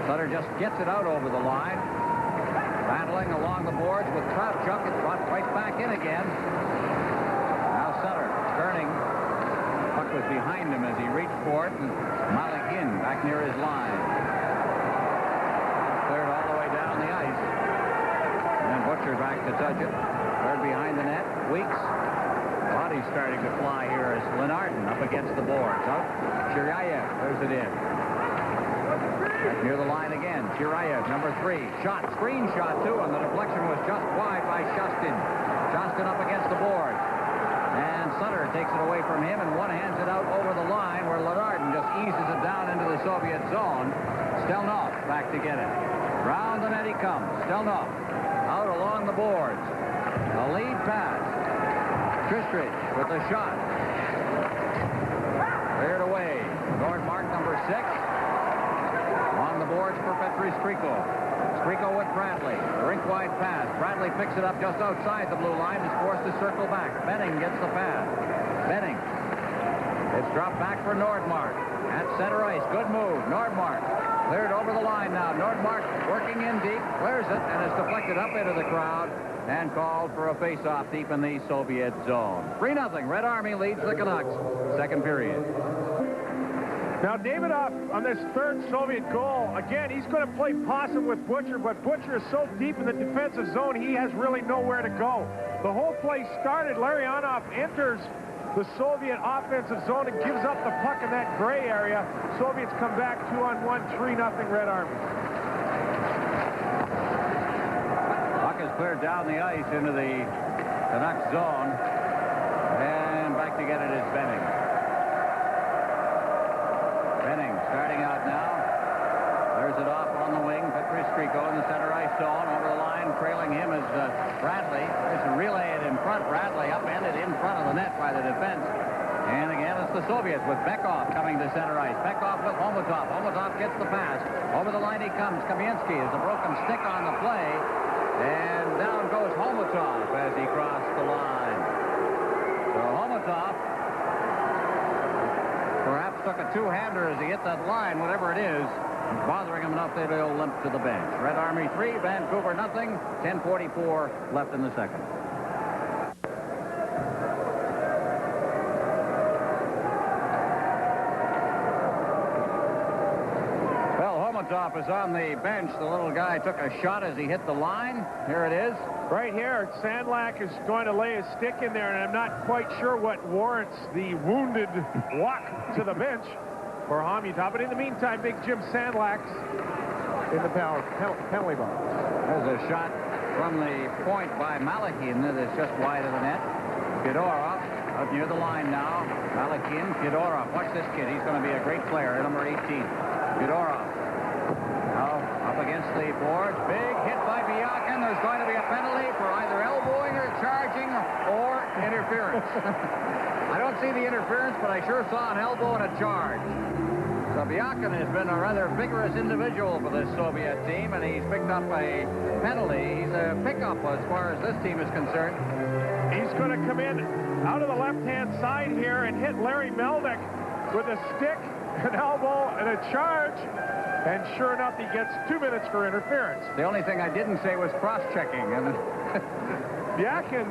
Sutter just gets it out over the line. Battling along the boards with Kravchuk. It's brought right back in again. Now Sutter turning. Puck was behind him as he reached for it, and Malakin back near his line. Cleared all the way down the ice. And Butcher back to touch it. Third behind the net. Weeks. Body's starting to fly here as Lenardon up against the boards. Out. Chirayev. There's it in. Back near the line again. Chirayev, number 3. Shot. Screen shot, too, and the deflection was just wide by Shustin. Shustin up against the board. And Sutter takes it away from him, and one hands it out over the line where Lenardon just eases it down into the Soviet zone. Stelnov back to get it. Round the net he comes. Stelnov out along the boards. A lead pass. Tristridge with the shot. Cleared away. Nordmark, number 6. On the boards for Petri Skriko. Skriko with Bradley. The rink-wide pass. Bradley picks it up just outside the blue line. Is forced to circle back. Benning gets the pass. Benning. It's dropped back for Nordmark. At center ice. Good move. Nordmark. Cleared over the line now. Nordmark working in deep. Clears it and is deflected up into the crowd and called for a face-off deep in the Soviet zone. 3-0. Red Army leads the Canucks. Second period. Now, Davidoff, on this third Soviet goal, again, he's going to play possum with Butcher, but Butcher is so deep in the defensive zone, he has really nowhere to go. The whole play started. Larionov enters the Soviet offensive zone and gives up the puck in that gray area. Soviets come back 2-on-1, 3-0 Red Army. Puck is cleared down the ice into the Canucks zone, and back to get it is Benning. Benning starting out now. There's it off on the wing. Petri Skriko in the center ice zone. Over the line, trailing him is Bradley. There's a relay it in front. Bradley upended in front of the net by the defense. And again, it's the Soviets with Bekov coming to center ice. Bekov with Homotov. Homotov gets the pass. Over the line he comes. Kamiensky is a broken stick on the play. And down goes Homotov as he crossed the line. So Homotov perhaps took a two-hander as he hit that line, whatever it is, bothering him enough that he'll limp to the bench. Red Army 3, Vancouver nothing. 10:44 left in the second. Homotov is on the bench. The little guy took a shot as he hit the line. Here it is. Right here, Sandlak is going to lay his stick in there, and I'm not quite sure what warrants the wounded walk to the bench for Homotov. But in the meantime, Big Jim Sandlak's in the penalty box. There's a shot from the point by Malakin that is just wide of the net. Fedorov out near the line now. Malakin, Fedorov. Watch this kid. He's going to be a great player, number 18. Fedorov. Now up against the boards. Big hit by Biakin. There's going to be a penalty for either elbowing or charging or interference. I don't see the interference, but I sure saw an elbow and a charge. So Biakin has been a rather vigorous individual for this Soviet team, and he's picked up a penalty. He's a pickup as far as this team is concerned. He's going to come in out of the left-hand side here and hit Larry Melnick with a stick, an elbow, and a charge. And sure enough, he gets 2 minutes for interference. The only thing I didn't say was cross-checking. Biakin,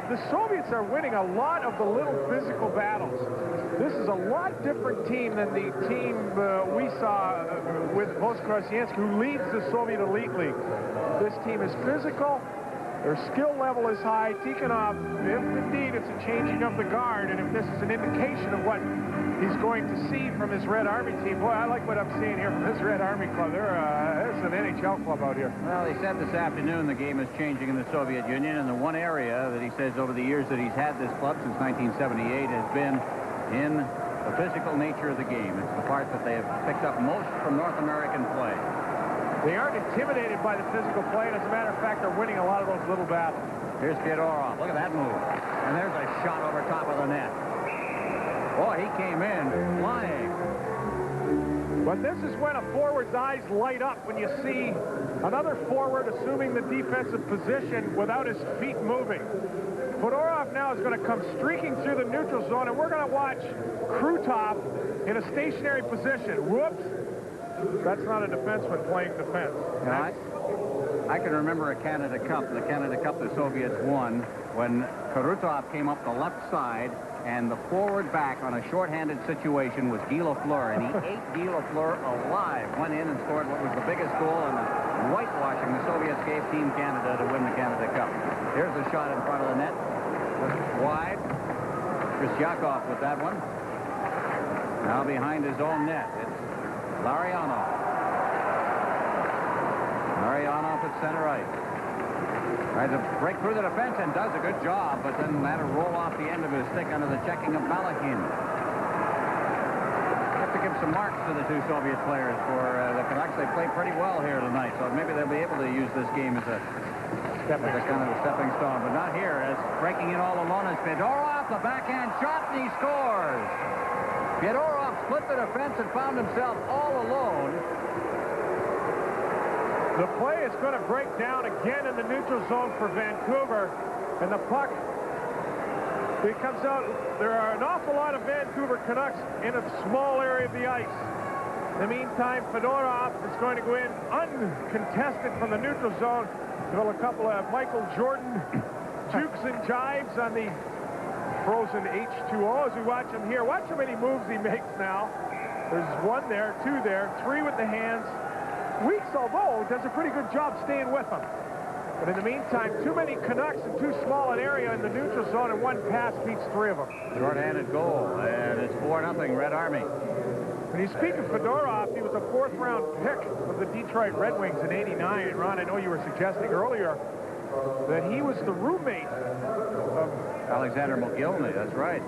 the Soviets are winning a lot of the little physical battles. This is a lot different team than the team we saw with Voskrosyansk, who leads the Soviet Elite League. This team is physical. Their skill level is high. Tikhonov, if indeed it's a changing of the guard, and if this is an indication of what he's going to see from his Red Army team. Boy, I like what I'm seeing here from this Red Army club. It's an NHL club out here. Well, he said this afternoon the game is changing in the Soviet Union, and the one area that he says over the years that he's had this club since 1978 has been in the physical nature of the game. It's the part that they have picked up most from North American play. They aren't intimidated by the physical play, and as a matter of fact, they're winning a lot of those little battles. Here's Fedorov. Look at that move. And there's a shot over top of the net. Boy, he came in flying. But this is when a forward's eyes light up when you see another forward assuming the defensive position without his feet moving. Fedorov now is going to come streaking through the neutral zone, and we're going to watch Krutov in a stationary position. Whoops. That's not a defenseman playing defense. I can remember a Canada Cup, the Canada Cup the Soviets won, when Krutov came up the left side and the forward back on a shorthanded situation was Guy Lafleur, and he ate Guy Lafleur alive. Went in and scored what was the biggest goal in whitewashing the Soviets gave Team Canada to win the Canada Cup. Here's the shot in front of the net. Wide. Kristyakov with that one. Now behind his own net. It's Larionov. Larionov at center ice. Tries to break through the defense and does a good job, but then had to roll off the end of his stick under the checking of Malakin. Have to give some marks to the two Soviet players for the Canucks. They played pretty well here tonight, so maybe they'll be able to use this game as a kind of a stepping stone, but not here. As breaking in all alone is Fedorov, the backhand shot, and he scores. Fedorov split the defense and found himself all alone. The play is going to break down again in the neutral zone for Vancouver, and the puck, it comes out. There are an awful lot of Vancouver Canucks in a small area of the ice. In the meantime, Fedorov is going to go in uncontested from the neutral zone. Well, a couple of Michael Jordan jukes and jives on the frozen H2O as we watch him here. Watch how many moves he makes now. There's one there, two there, three with the hands. Weeks, although, does a pretty good job staying with them. But in the meantime, too many Canucks in too small an area in the neutral zone, and one pass beats three of them. Short-handed goal, and it's 4-0 Red Army. When you speak of Fedorov, he was a fourth-round pick of the Detroit Red Wings in '89. And Ron, I know you were suggesting earlier that he was the roommate of Alexander Mogilny. That's right.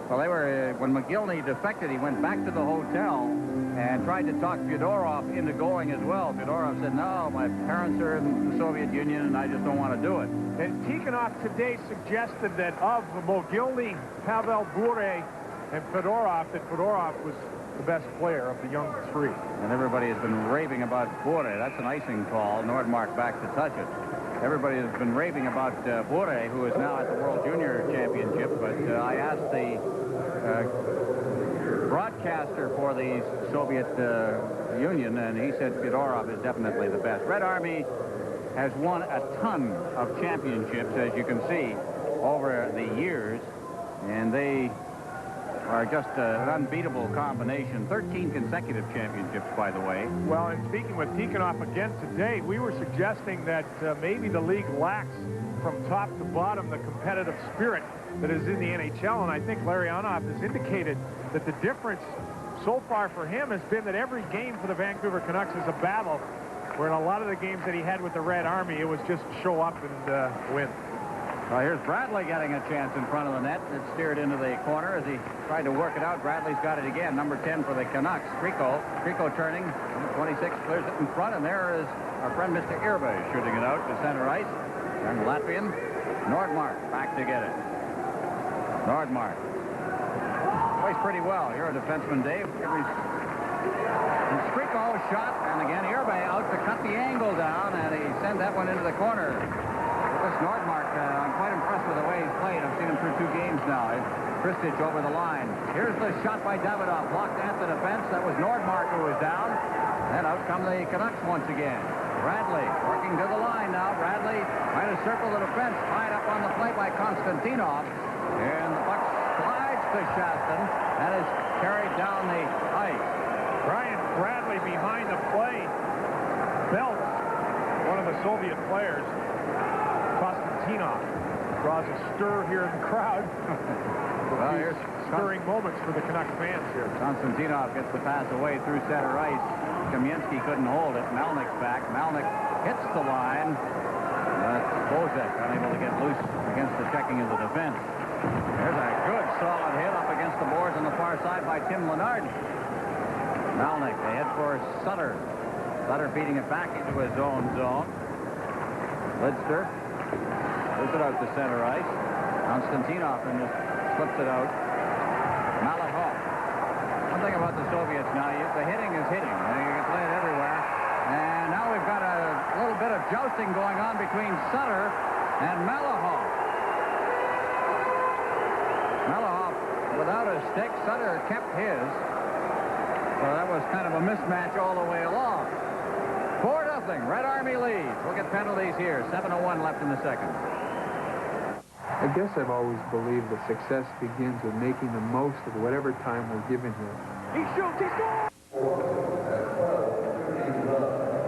Well, they were when Mogilny defected, he went back to the hotel and tried to talk Fedorov into going as well. Fedorov said, "No, my parents are in the Soviet Union, and I just don't want to do it." And Tikhonov today suggested that of Mogilny, Pavel Bure, and Fedorov, that Fedorov was the best player of the young three. And everybody has been raving about Bure. That's an icing call. Nordmark back to touch it. Everybody has been raving about Bure, who is now at the World Junior Championship. But I asked the broadcaster for the Soviet Union, and he said Fedorov is definitely the best. Red Army has won a ton of championships, as you can see, over the years. And they are just an unbeatable combination. 13 consecutive championships, by the way. Well, and speaking with Tikhonov again today, we were suggesting that maybe the league lacks from top to bottom the competitive spirit that is in the NHL, and I think Larionov has indicated that the difference so far for him has been that every game for the Vancouver Canucks is a battle, where in a lot of the games that he had with the Red Army, it was just show up and win. Well, here's Bradley getting a chance in front of the net. It's steered into the corner as he tried to work it out. Bradley's got it again. Number 10 for the Canucks. Trico turning. Number 26 clears it in front, and there is our friend Mr. Irbe shooting it out to center ice. And Latvian Nordmark back to get it. Nordmark plays pretty well. You're a defenseman, Dave. And Trico shot, and again Irbe out to cut the angle down, and he sent that one into the corner. This Nordmark, I'm quite impressed with the way he's played. I've seen him through 2 games now. Kristich over the line. Here's the shot by Davidoff. Blocked at the defense. That was Nordmark who was down. And out come the Canucks once again. Bradley working to the line now. Bradley trying to circle the defense. Tied up on the play by Konstantinov. And the puck slides to Shaston. That is carried down the ice. Brian Bradley behind the play. Belts, one of the Soviet players. Konstantinov draws a stir here in the crowd. Well, here's stirring moments for the Canucks fans here. Konstantinov gets the pass away through center ice. Kamensky couldn't hold it. Melnick's back. Melnick hits the line. That's Bozek unable to get loose against the checking of the defense. There's a good solid hit up against the boards on the far side by Tim Leonard. Melnick, they head for Sutter. Sutter feeding it back into his own zone. Lidster puts it out to center ice. Konstantinov and just slips it out. Malahov. One thing about the Soviets now, the hitting is hitting. You can play it everywhere. And now we've got a little bit of jousting going on between Sutter and Malahov. Malahov without a stick. Sutter kept his. So that was kind of a mismatch all the way along. 4-0. Red Army leads. We'll get penalties here. 7:01 left in the second. I guess I've always believed that success begins with making the most of whatever time we're given here. He shoots, he scores!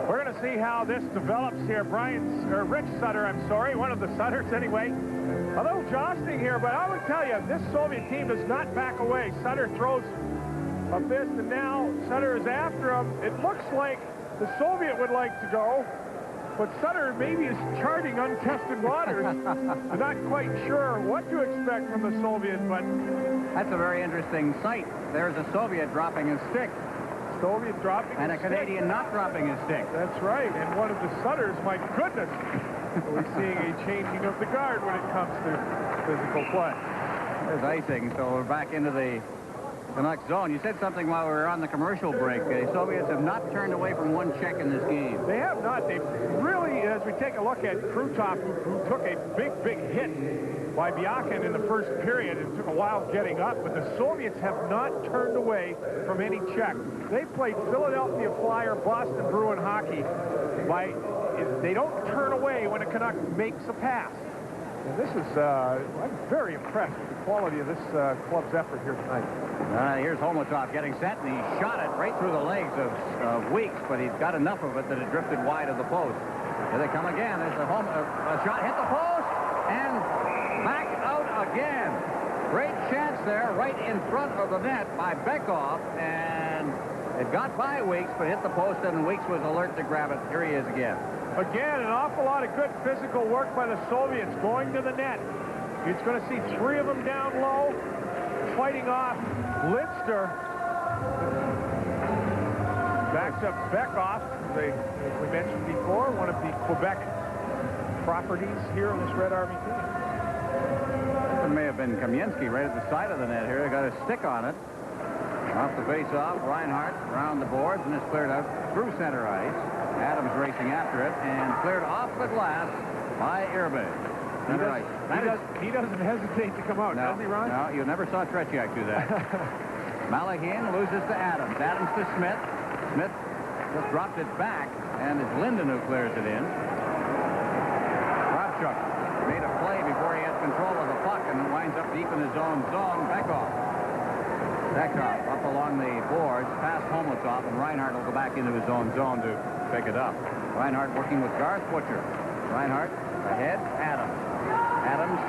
We're going to see how this develops here. Rich Sutter, I'm sorry, one of the Sutters anyway. A little jostling here, but I would tell you, this Soviet team does not back away. Sutter throws a fist, and now Sutter is after him. It looks like the Soviet would like to go, but Sutter maybe is charting untested waters. I'm not quite sure what to expect from the Soviet, but... That's a very interesting sight. There's a Soviet dropping his stick. Soviet dropping and a his Canadian stick. Not dropping his stick. That's right, and one of the Sutters, my goodness. We're seeing a changing of the guard when it comes to physical play. There's icing, so we're back into the Canucks zone. You said something while we were on the commercial break. The Soviets have not turned away from one check in this game. They have not. They really, as we take a look at Krutov, who took a big hit by Biakin in the first period. It took a while getting up, but the Soviets have not turned away from any check. They played Philadelphia Flyer, Boston Bruin hockey. They don't turn away when a Canuck makes a pass. And this is, I'm very impressed with the quality of this club's effort here tonight. Here's Homotov getting set, and he shot it right through the legs of Weeks, but he's got enough of it that it drifted wide of the post. Here they come again. There's a shot, hit the post, and back out again. Great chance there, right in front of the net by Bekov, and it got by Weeks, but hit the post, and Weeks was alert to grab it. Here he is again. Again, an awful lot of good physical work by the Soviets going to the net. He's going to see three of them down low, fighting off Lidster. Backs up Bekov, as we mentioned before, one of the Quebec properties here on this Red Army team. It may have been Kamensky right at the side of the net here. They got a stick on it. Off the face-off, Reinhardt around the boards, and it's cleared out through center ice. Adams racing after it, and cleared off the glass by Irbe. He doesn't hesitate to come out, does he, Ron? No, you never saw Tretiak do that. Malachian loses to Adams. Adams to Smith. Smith just dropped it back, and it's Linden who clears it in. Kravchuk made a play before he had control of the puck, and winds up deep in his own zone. Bekov up along the boards, past Homotov, and Reinhardt will go back into his own zone to pick it up. Reinhardt working with Garth Butcher. Reinhardt ahead, Adams. Adams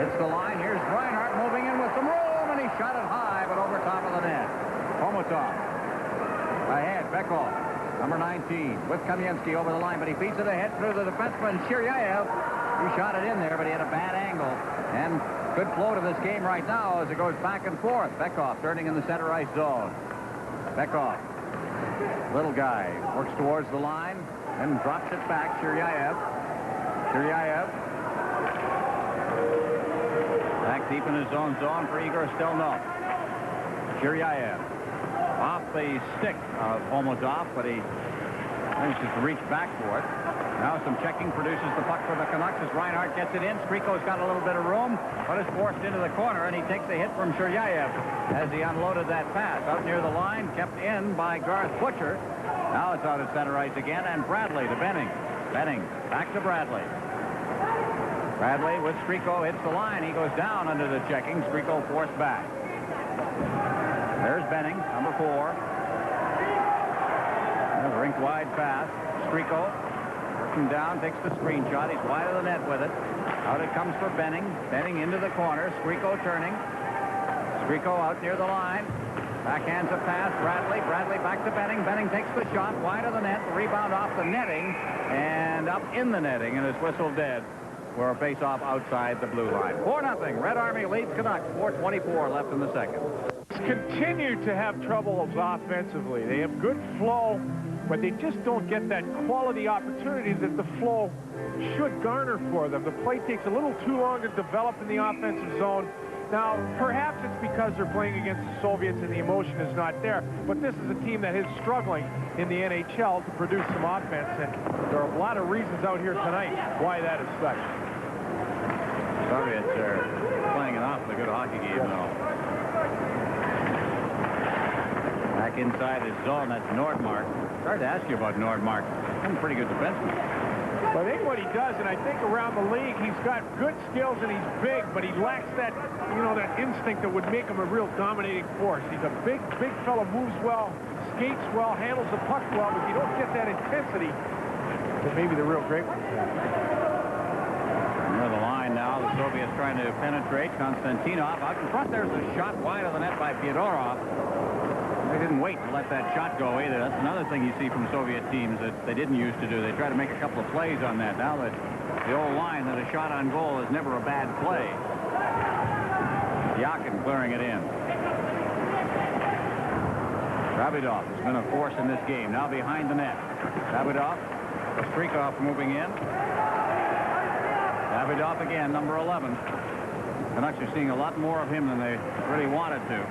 hits the line. Here's Reinhardt moving in with some room, and he shot it high, but over top of the net. Homotov ahead, Bekov, number 19, with Kamensky over the line, but he feeds it ahead through the defenseman, Shiryaev. He shot it in there, but he had a bad angle. And good flow to this game right now as it goes back and forth. Bekov turning in the center ice zone. Bekov, little guy, works towards the line and drops it back. Shiryaev back deep in his own zone for Igor Stelnov. Shiryaev off the stick of Homotov, but he manages to reach back for it. Now some checking produces the puck for the Canucks as Reinhardt gets it in. Striko's got a little bit of room, but is forced into the corner, and he takes a hit from Shiryaev as he unloaded that pass. Out near the line, kept in by Garth Butcher. Now it's out at center ice again, and Bradley to Benning. Benning back to Bradley. Bradley with Striko hits the line. He goes down under the checking. Striko forced back. There's Benning, number 4. A rink-wide pass. Striko working down, takes the screen shot. He's wide of the net with it. Out it comes for Benning. Benning into the corner. Striko turning. Striko out near the line. Backhands a pass. Bradley. Bradley back to Benning. Benning takes the shot wide of the net. The rebound off the netting and up in the netting, and is whistled dead for a face-off outside the blue line. 4-0. Red Army leads Canucks. 4:24 left in the second. Continue to have troubles offensively. They have good flow, but they just don't get that quality opportunity that the flow should garner for them. The play takes a little too long to develop in the offensive zone. Now, perhaps it's because they're playing against the Soviets and the emotion is not there, but this is a team that is struggling in the NHL to produce some offense, and there are a lot of reasons out here tonight why that is such. Soviets are playing an awfully good hockey game now. Back inside his zone, that's Nordmark. It's hard to ask you about Nordmark. He's a pretty good defenseman. But I think what he does, and I think around the league, he's got good skills and he's big, but he lacks that, you know, that instinct that would make him a real dominating force. He's a big fellow, moves well, skates well, handles the puck well, but if you don't get that intensity, then maybe the real great ones have. Near the line now, the Soviets trying to penetrate. Konstantinov out in front. There's a shot wide of the net by Fyodorov. They didn't wait to let that shot go either. That's another thing you see from Soviet teams that they didn't used to do. They try to make a couple of plays on that. Now that the old line that a shot on goal is never a bad play. Yakin clearing it in. Davidov has been a force in this game. Now behind the net. Davidov, Strikov moving in. Davidov again, number 11. Canucks are seeing a lot more of him than they really wanted to.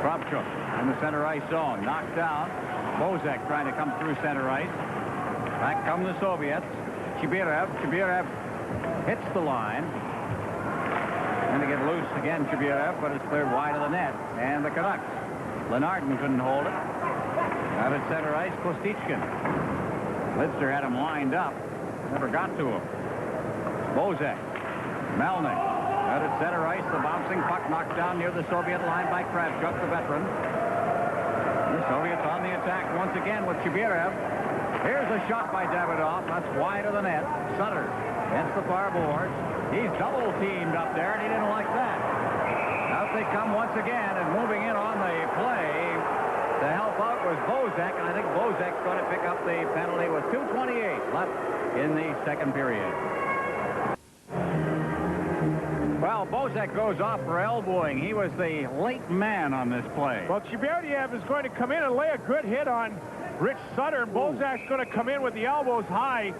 Kravchuk in the center ice zone. Knocked down. Bozak trying to come through center ice. Back come the Soviets. Chibirev. Chibirev hits the line. And to get loose again, Chibirev, but it's cleared wide of the net. And the Canucks. Lenardin couldn't hold it. Out at center ice, Kostichkin. Lidster had him lined up. Never got to him. Bozak. Melnick. Out at center ice, the bouncing puck knocked down near the Soviet line by Kravchuk, the veteran. The Soviets on the attack once again with Chibirev. Here's a shot by Davidov. That's wide of the net. Sutter against the far boards. He's double teamed up there, and he didn't like that. Out they come once again, and moving in on the play to help out was Bozak, and I think Bozak's going to pick up the penalty with 2:28 left in the second period. Well, Bozak goes off for elbowing. He was the late man on this play. Well, Chibirev is going to come in and lay a good hit on Rich Sutter. Bozak's going to come in with the elbows high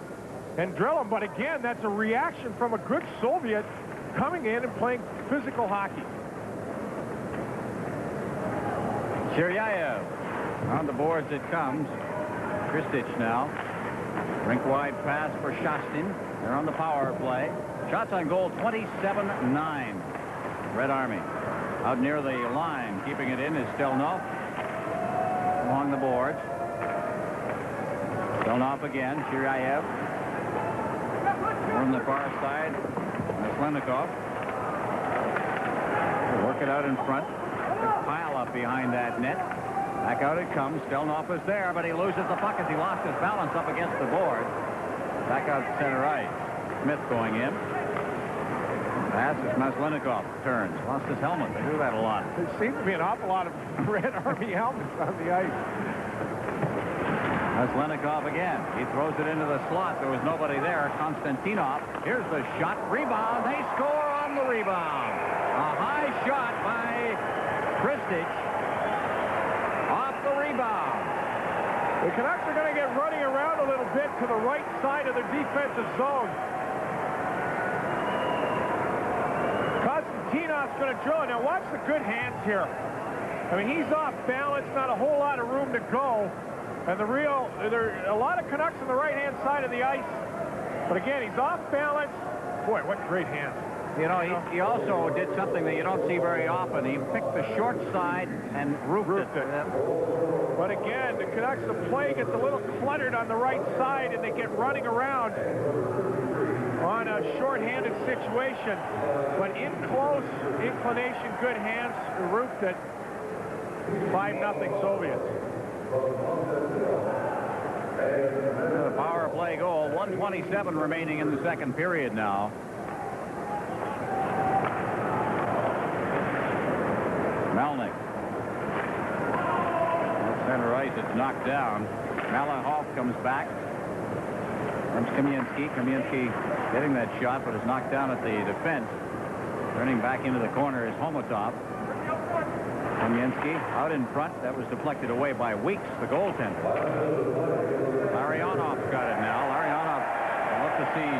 and drill him. But again, that's a reaction from a good Soviet coming in and playing physical hockey. Shiryayev on the boards it comes. Kristich now. Rink-wide pass for Shastin. They're on the power play. Shots on goal 27-9. Red Army. Out near the line, keeping it in is Stelnov. Along the boards. Stelnov again. Shiryayev. From the far side. Maslenikov. Work it out in front. Big pile up behind that net. Back out it comes. Stelnov is there, but he loses the puck as he lost his balance up against the board. Back out to center ice. Smith going in. Pass as Maslenikov turns. Lost his helmet. They do that a lot. There seems to be an awful lot of Red Army helmets on the ice. Maslenikov again. He throws it into the slot. There was nobody there. Konstantinov. Here's the shot. Rebound. They score on the rebound. A high shot by Kristich. Off the rebound. The Canucks are going to get running around a little bit to the right side of their defensive zone. Konstantinov's going to drill it. Now watch the good hands here. I mean, he's off balance, not a whole lot of room to go. And there are a lot of Canucks on the right-hand side of the ice. But again, he's off balance. Boy, what great hands. You know, he also did something that you don't see very often. He picked the short side and roofed it. But again, the Canucks, the play gets a little cluttered on the right side, and they get running around on a short-handed situation. But in close inclination, good hands, roofed it. 5-0 Soviets. The power play goal. 1:27 remaining in the second period now. Melnick. Center ice, it's knocked down. Malahov comes back. Comes Kamensky. Kamensky getting that shot, but is knocked down at the defense. Turning back into the corner is Homotov. Kamensky out in front. That was deflected away by Weeks, the goaltender. Larionov's got it now. Larionov would love to see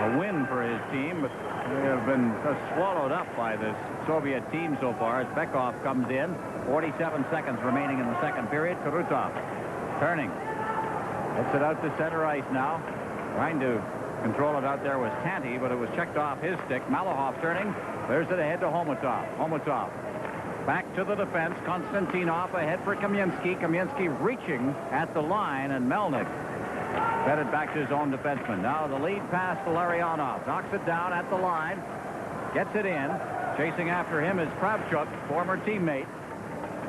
a win for his team, but they have been swallowed up by this Soviet team so far as Bekov comes in. 47 seconds remaining in the second period. Kurutov turning. Gets it out to center ice now. Trying to control it out there was Tanti, but it was checked off his stick. Malahov turning. There's it ahead to Homotov. Homotov back to the defense. Konstantinov ahead for Kamensky. Kamensky reaching at the line, and Melnick Fed it back to his own defenseman. Now the lead pass to Larionov. Knocks it down at the line. Gets it in. Chasing after him is Kravchuk, former teammate.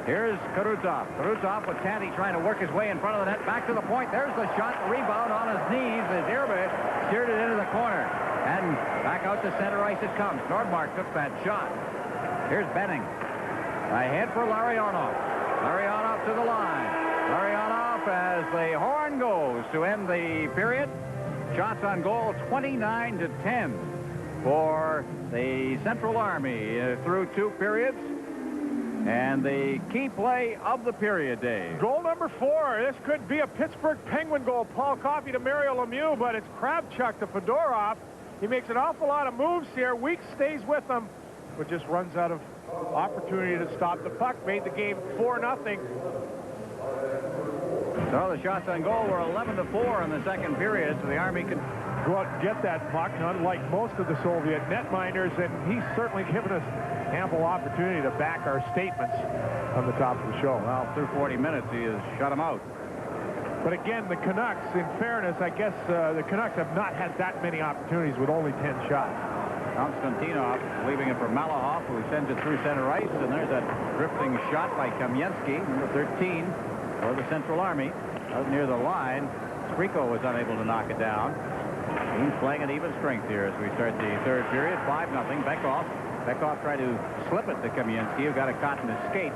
Here's Karutov. Karutov with Tanti trying to work his way in front of the net. Back to the point. There's the shot. The rebound on his knees as Irbe steered it into the corner. And back out to center ice it comes. Nordmark took that shot. Here's Benning. Ahead for Larionov. Larionov to the line. Larionov as the horn goes to end the period. Shots on goal 29-10 for the Central Army through 2 periods. And the key play of the period, Dave. Goal number 4. This could be a Pittsburgh Penguin goal. Paul Coffey to Mario Lemieux, but it's Kravchuk to Fedorov. He makes an awful lot of moves here. Weeks stays with them, but just runs out of opportunity to stop the puck. Made the game 4-0. So the shots on goal were 11-4 in the second period, so the Army can go out and get that puck, unlike most of the Soviet netminders, and he's certainly given us ample opportunity to back our statements on the top of the show. Well, through 40 minutes, he has shut him out. But again, the Canucks, in fairness, I guess the Canucks have not had that many opportunities with only 10 shots. Konstantinov leaving it for Malahoff, who sends it through center ice, and there's a drifting shot by Kamensky, number 13, for the Central Army. Out near the line, Skriko was unable to knock it down. He's playing at even strength here as we start the third period. 5-0. Beckhoff tried to slip it to Kamensky, who got a caught in his skate.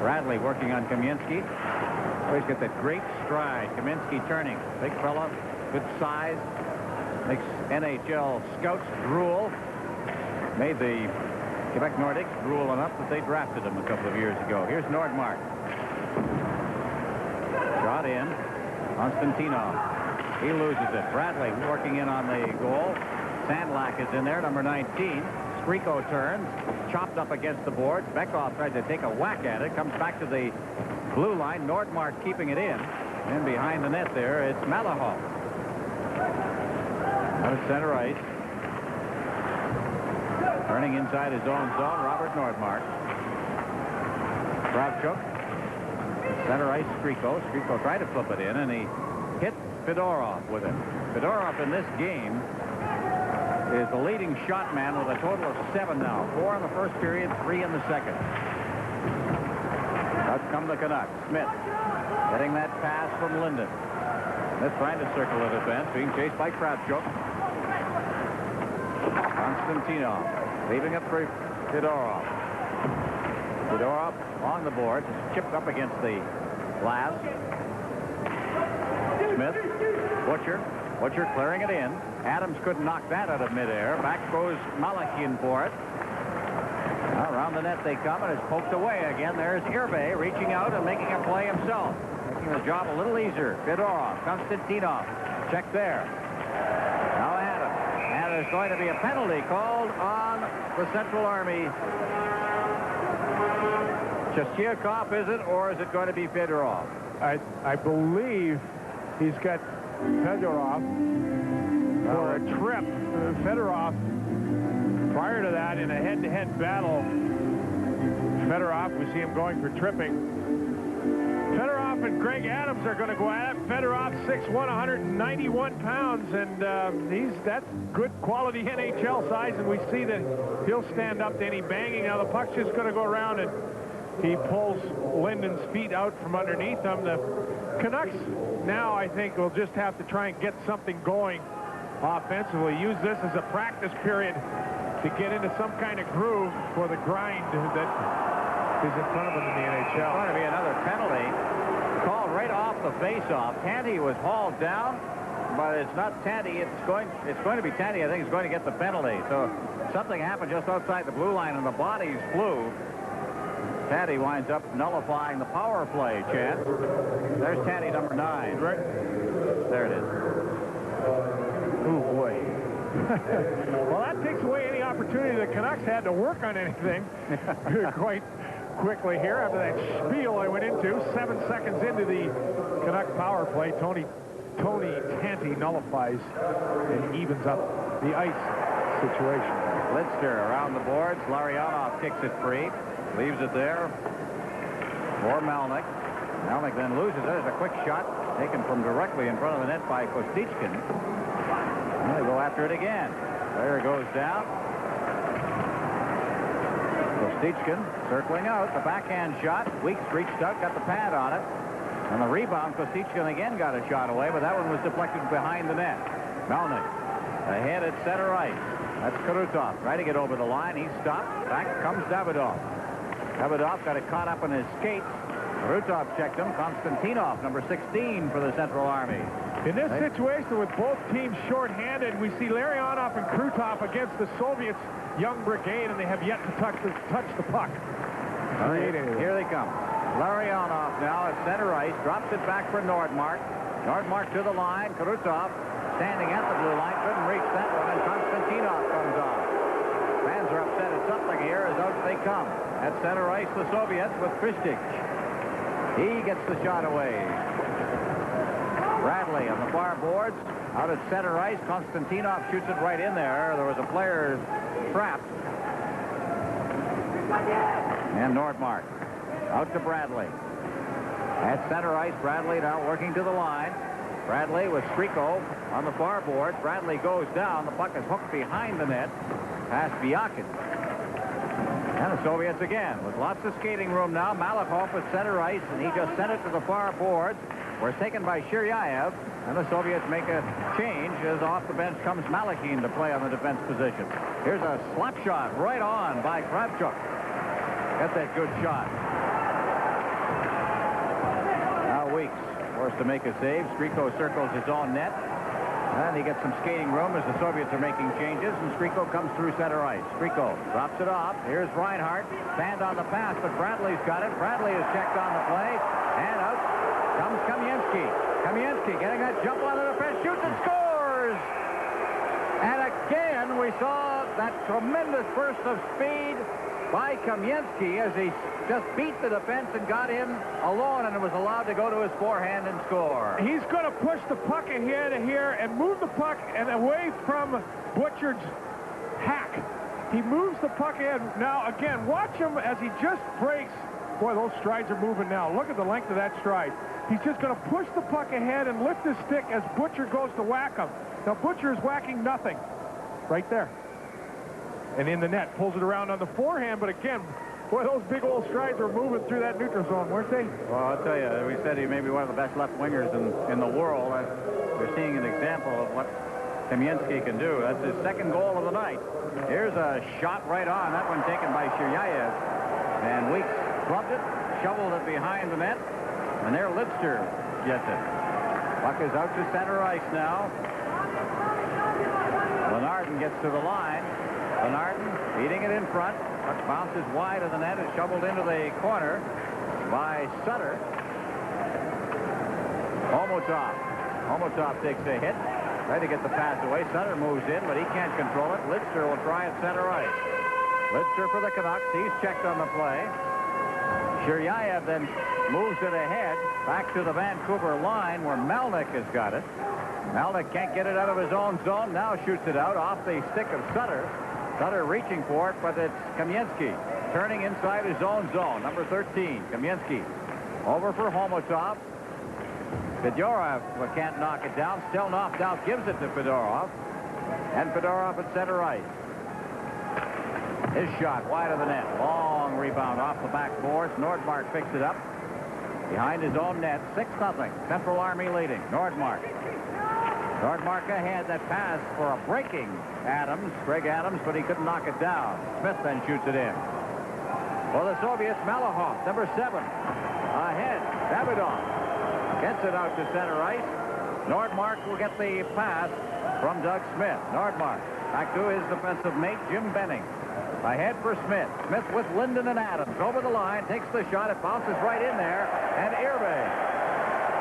Bradley working on Kamensky. Oh, he's got that great stride. Kamensky turning. Big fella, good size. Makes NHL scouts drool. Made the Quebec Nordics drool enough that they drafted him a couple of years ago. Here's Nordmark. Shot in. Konstantinov. He loses it. Bradley working in on the goal. Sandlak is in there, number 19. Skriko turns, chopped up against the boards. Beckhoff tried to take a whack at it. Comes back to the blue line. Nordmark keeping it in. And behind the net there, it's Malahoff. Out of center ice. Turning inside his own zone, Robert Nordmark. Kravchuk. Center ice, Skriko. Skriko tried to flip it in, and he hit Fedorov with it. Fedorov in this game is the leading shot man with a total of 7 now. 4 in the first period, 3 in the second. Out come the Canucks. Smith getting that pass from Linden. Smith trying to circle the defense, being chased by Kravchuk. Konstantinov leaving it for Fedorov. Fedorov on the boards, chipped up against the glass. Smith, Butcher clearing it in. Adams couldn't knock that out of midair. Back goes Malachian for it. Around the net they come, and it's poked away again. There's Irbe reaching out and making a play himself. Making the job a little easier. Fedorov, Konstantinov, check there. Now Adams. And there's going to be a penalty called on the Central Army. Chestiakov, is it, or is it going to be Fedorov? I believe he's got Fedorov for a trip. Fedorov, prior to that, in a head-to-head battle, Fedorov, we see him going for tripping. Fedorov and Greg Adams are going to go at it. Fedorov, 6'1", 191 pounds, and that's good quality NHL size, and we see that he'll stand up to any banging. Now the puck's just going to go around, and he pulls Linden's feet out from underneath him. The Canucks now, I think, will just have to try and get something going offensively. Use this as a practice period to get into some kind of groove for the grind that is in front of them in the NHL. It's going to be another penalty called right off the face-off. Tanti was hauled down, but it's not Tanti. It's going to be Tanti. I think is going to get the penalty. So something happened just outside the blue line, and the bodies flew. Tanti winds up nullifying the power play chance. There's Tanti, number 9. Right. There it is. Oh, boy. Well, that takes away any opportunity the Canucks had to work on anything quite quickly here after that spiel I went into. 7 seconds into the Canuck power play, Tony Tanti nullifies and evens up the ice situation. Lidster around the boards. Larionov kicks it free. Leaves it there for Melnick. Melnick then loses it. There's a quick shot taken from directly in front of the net by Kostichkin. And they go after it again. There it goes down. Kostichkin circling out. The backhand shot. Weeks reached out, got the pad on it. And the rebound, Kostichkin again got a shot away, but that one was deflected behind the net. Melnick ahead at center ice. That's Krutov trying to get over the line. He's stopped. Back comes Davidoff. Davidoff got it caught up in his skates. Krutov checked him. Konstantinov, number 16 for the Central Army. In this situation with both teams short-handed, we see Larionov and Krutov against the Soviets' young brigade, and they have yet to touch the puck. Here they come. Larionov now at center ice. Drops it back for Nordmark. Nordmark to the line. Krutov standing at the blue line. Couldn't reach that one, and Konstantinov comes off. Fans are upset at something here as out they come. At center ice, the Soviets with Kristich. He gets the shot away. Bradley on the far boards. Out at center ice. Konstantinov shoots it right in there. There was a player trapped. And Nordmark out to Bradley. At center ice, Bradley now working to the line. Bradley with Striko on the far board. Bradley goes down. The puck is hooked behind the net. Past Biakin. And the Soviets again with lots of skating room now. Malakov at center ice, and he just sent it to the far boards. Where it's taken by Shiryaev, and the Soviets make a change as off the bench comes Malakin to play on the defense position. Here's a slap shot right on by Kravchuk. Got that good shot. Now Weeks forced to make a save. Striko circles his own net. And he gets some skating room as the Soviets are making changes, and Striko comes through center ice. Striko drops it off. Here's Reinhardt. Stand on the pass, but Bradley's got it. Bradley is checked on the play. And out comes Kamensky. Kamensky getting that jump on the defense, shoots and scores! And again, we saw that tremendous burst of speed by Kamensky as he just beat the defense and got in alone, and was allowed to go to his forehand and score. He's going to push the puck ahead of here and move the puck and away from Butchard's hack. He moves the puck ahead. Now, again, watch him as he just breaks. Boy, those strides are moving now. Look at the length of that stride. He's just going to push the puck ahead and lift his stick as Butcher goes to whack him. Now, Butcher is whacking nothing. Right there. And in the net, pulls it around on the forehand, but again, boy, those big old strides are moving through that neutral zone, weren't they? Well, I'll tell you, we said he may be one of the best left wingers in the world. We're seeing an example of what Kamensky can do. That's his second goal of the night. Here's a shot right on. That one taken by Shiryaev. And Weeks clubbed it, shoveled it behind the net, and there Lidster gets it. Puck is out to center ice now. Lenardin gets to the line. Lenardin beating it in front. Puck bounces wide of the net. Is shoveled into the corner by Sutter. Homotov takes a hit. Try to get the pass away. Sutter moves in, but he can't control it. Lidster will try at center ice. Lidster for the Canucks. He's checked on the play. Shiryaev then moves it ahead back to the Vancouver line where Melnick has got it. Melnick can't get it out of his own zone. Now shoots it out off the stick of Sutter. Sutter reaching for it, but it's Kamensky turning inside his own zone. Number 13, Kamensky. Over for Homotov. Fedorov can't knock it down. Still knocked out, gives it to Fedorov. And Fedorov at center ice. His shot wide of the net. Long rebound off the backboards. Nordmark picks it up. Behind his own net, 6-0. Central Army leading. Nordmark. Nordmark ahead. That pass for a breaking Greg Adams, but he couldn't knock it down. Smith then shoots it in. For the Soviets, Malahov, number 7. Ahead, Davidoff gets it out to center ice. Nordmark will get the pass from Doug Smith. Nordmark back to his defensive mate, Jim Benning. Ahead for Smith. Smith with Linden and Adams. Over the line, takes the shot. It bounces right in there, and Irbe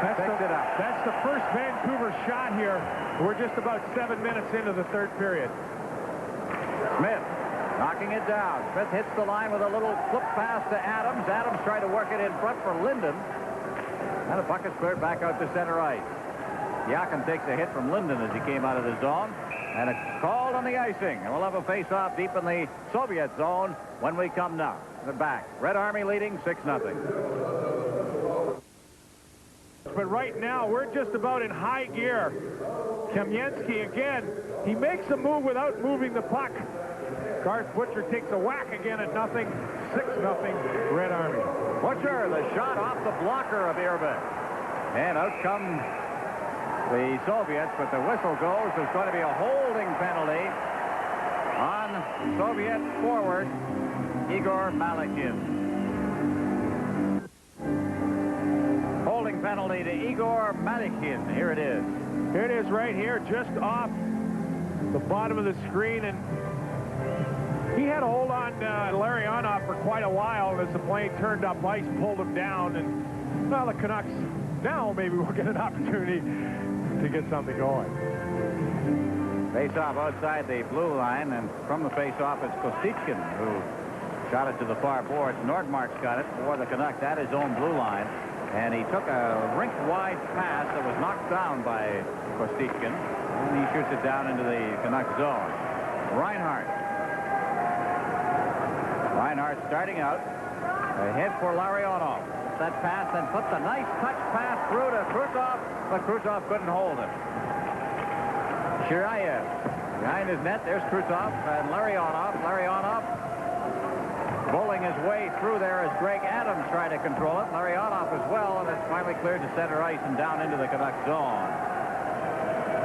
picks it up. That's the first Vancouver shot here. We're just about 7 minutes into the third period. Smith knocking it down. Smith hits the line with a little flip pass to Adams. Adams tried to work it in front for Linden. And the puck is cleared back out to center ice. Yakin takes a hit from Linden as he came out of the zone. And a call on the icing. And we'll have a face-off deep in the Soviet zone when we come now. Back. Red Army leading 6-0. but right now we're just about in high gear. Kamensky again, he makes a move without moving the puck. Garth Butcher takes a whack again at nothing. 6-0 Red Army. Butcher, the shot off the blocker of Irvin. And out come the Soviets, but the whistle goes. There's going to be a holding penalty on Soviet forward Igor Malakhin. Holding penalty to Igor Malakhin. Here it is. Here it is right here, just off the bottom of the screen, and he had a hold on Larionov for quite a while, and as the plane turned up ice, pulled him down, and well, the Canucks now maybe will get an opportunity to get something going. Face-off outside the blue line, and from the face-off it's Kostitkin who shot it to the far boards. Nordmark's got it for the Canucks at his own blue line, and he took a rink-wide pass that was knocked down by Kostitkin, and he shoots it down into the Canucks zone. Reinhart starting out. Ahead for Larionov. That pass and puts a nice touch pass through to Krutov, but Krutov couldn't hold it. Shirayev behind his net. There's Krutov and Larionov. Larionov bowling his way through there as Greg Adams tried to control it. Larionov as well, and it's finally cleared to center ice and down into the Canucks zone.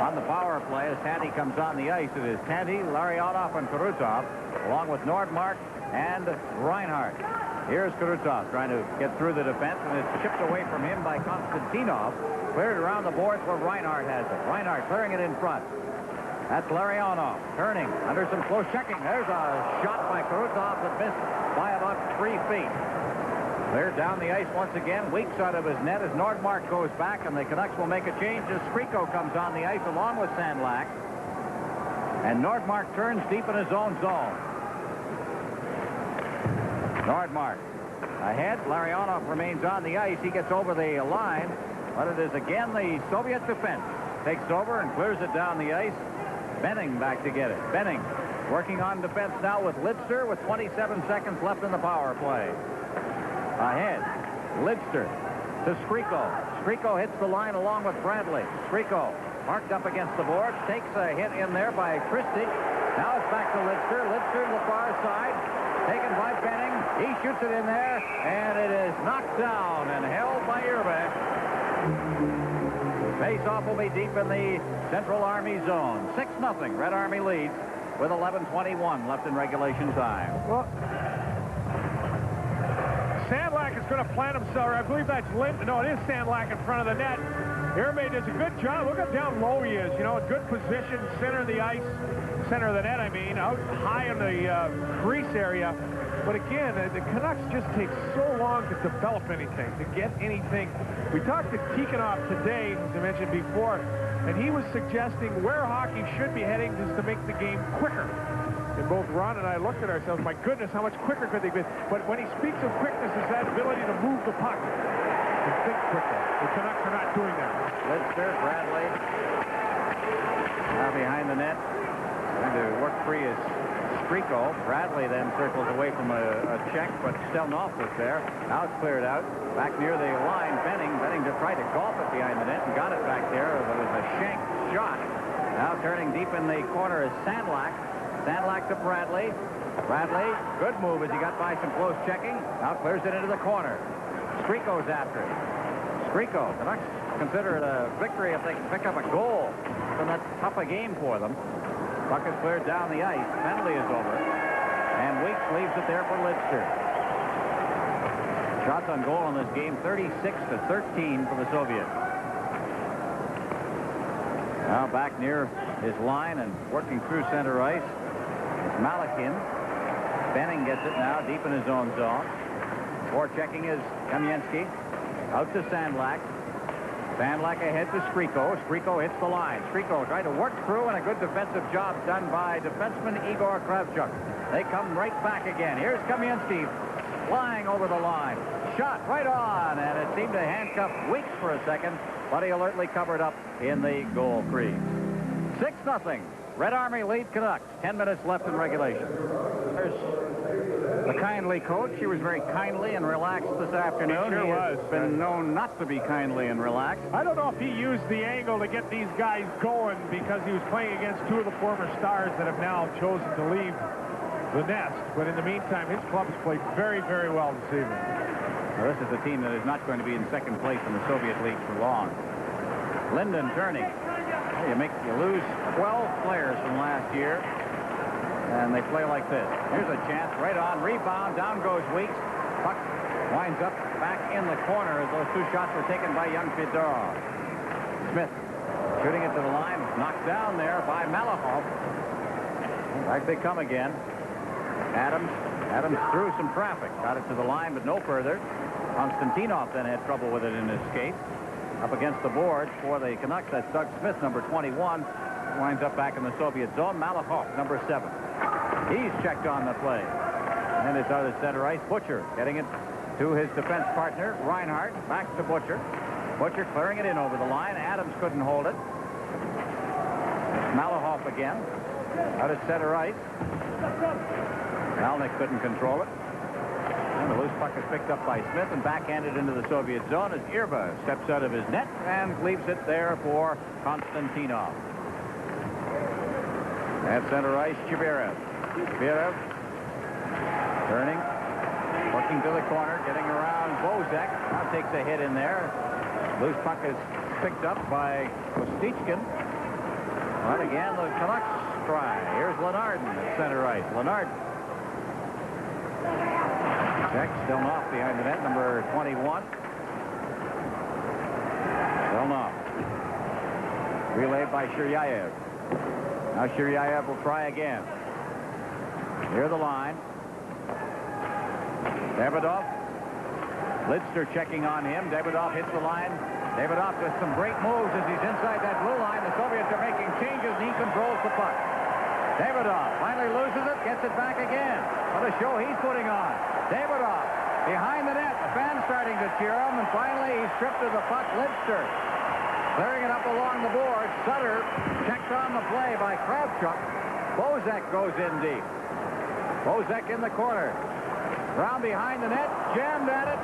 On the power play, as Tanti comes on the ice, it is Tanti, Larionov, and Krutov, along with Nordmark and Reinhart. Here's Krutov trying to get through the defense, and it's chipped away from him by Konstantinov. Cleared around the boards where Reinhart has it. Reinhart clearing it in front. That's Larionov turning under some close checking. There's a shot by Krutov that missed by about 3 feet. Cleared down the ice once again. Weeks out of his net as Nordmark goes back, and the Canucks will make a change as Skriko comes on the ice along with Sandlak. And Nordmark turns deep in his own zone. Nordmark ahead. Larionov remains on the ice. He gets over the line, but it is again the Soviet defense. Takes over and clears it down the ice. Benning back to get it. Benning working on defense now with Lidster with 27 seconds left in the power play. Ahead, Lidster to Skriko. Skriko hits the line along with Bradley. Skriko marked up against the boards, takes a hit in there by Christie. Now it's back to Lidster. Lidster to the far side, taken by Benning. He shoots it in there, and it is knocked down and held by Irvin. Face-off will be deep in the Central Army zone. 6-0. Red Army leads with 11:21 left in regulation time. Well, Sandlak is going to plant himself. I believe that's no, it is Sandlak in front of the net. Irvin does a good job. Look how down low he is. You know, a good position, center of the ice, center of the net, I mean, out high in the crease area. But again, the Canucks just take so long to develop anything, to get anything. We talked to Tikhonov today, as I mentioned before, and he was suggesting where hockey should be heading is to make the game quicker. And both Ron and I looked at ourselves, my goodness, how much quicker could they be? But when he speaks of quickness, is that ability to move the puck and think quicker. The Canucks are not doing that. Lidster, Bradley, now behind the net, trying to work free is Skriko. Bradley then circles away from a check, but Stelnoff was there. Now it's cleared out. Back near the line, Benning to try to golf it behind the net and got it back there. It was a shank shot. Now turning deep in the corner is Sandlak. Sandlak to Bradley. Bradley, good move as he got by some close checking. Now clears it into the corner. Skriko's after it. Skriko, the Canucks consider it a victory if they can pick up a goal from that tough a game for them. Puck is cleared down the ice. Penalty is over. And Weeks leaves it there for Lidster. Shots on goal in this game, 36-13 for the Soviets. Now back near his line and working through center ice. It's Malakhin. Benning gets it now deep in his own zone. Forechecking is Kamensky. Out to Sandlak. Sandlak ahead to Skriko. Skriko hits the line. Skriko trying to work through, and a good defensive job done by defenseman Igor Kravchuk. They come right back again. Here's Kamensky flying over the line. Shot right on, and it seemed to handcuff Weeks for a second, but he alertly covered up in the goal crease. 6-0. Red Army lead Canucks. 10 minutes left in regulation. There's The kindly coach. He was very kindly and relaxed this afternoon. He sure has been known not to be kindly and relaxed. I don't know if he used the angle to get these guys going because he was playing against two of the former stars that have now chosen to leave the nest. But in the meantime, his club has played very, very well this evening. Well, this is a team that is not going to be in second place in the Soviet League for long. Linden turning. You lose 12 players from last year, and they play like this. Here's a chance, right on, rebound, down goes Weeks. Puck winds up back in the corner as those two shots were taken by young Fedorov. Smith shooting it to the line, knocked down there by Malakhov. Back they come again. Adams through some traffic, got it to the line, but no further. Konstantinov then had trouble with it in his skate. Up against the boards for the Canucks, that's Doug Smith, number 21. Winds up back in the Soviet zone. Malakhov, number 7. He's checked on the play. And it's out of center ice. Butcher getting it to his defense partner, Reinhardt. Back to Butcher. Butcher clearing it in over the line. Adams couldn't hold it. Malakhov again. Out of center ice. Malnick couldn't control it. And the loose puck is picked up by Smith and backhanded into the Soviet zone as Irba steps out of his net and leaves it there for Konstantinov. At center ice, Chibirev. Chibirev turning, working to the corner, getting around Bozak. Now takes a hit in there. Loose puck is picked up by Kostichkin. But again, the Canucks try. Here's Lenardin at center ice. Lenardin. Check, still off behind the net, number 21. Still off. Relayed by Shiryayev. Now Shiryayev will try again. Near the line. Davidoff. Lidster checking on him. Davidoff hits the line. Davidoff does some great moves as he's inside that blue line. The Soviets are making changes and he controls the puck. Davidoff finally loses it, gets it back again. What a show he's putting on. Davidoff behind the net. The fans starting to cheer him, and finally he's stripped of the puck. Lidster clearing it up along the board. Sutter checked on the play by Kravchuk. Bozak goes in deep. Bozak in the corner. Round behind the net, jammed at it,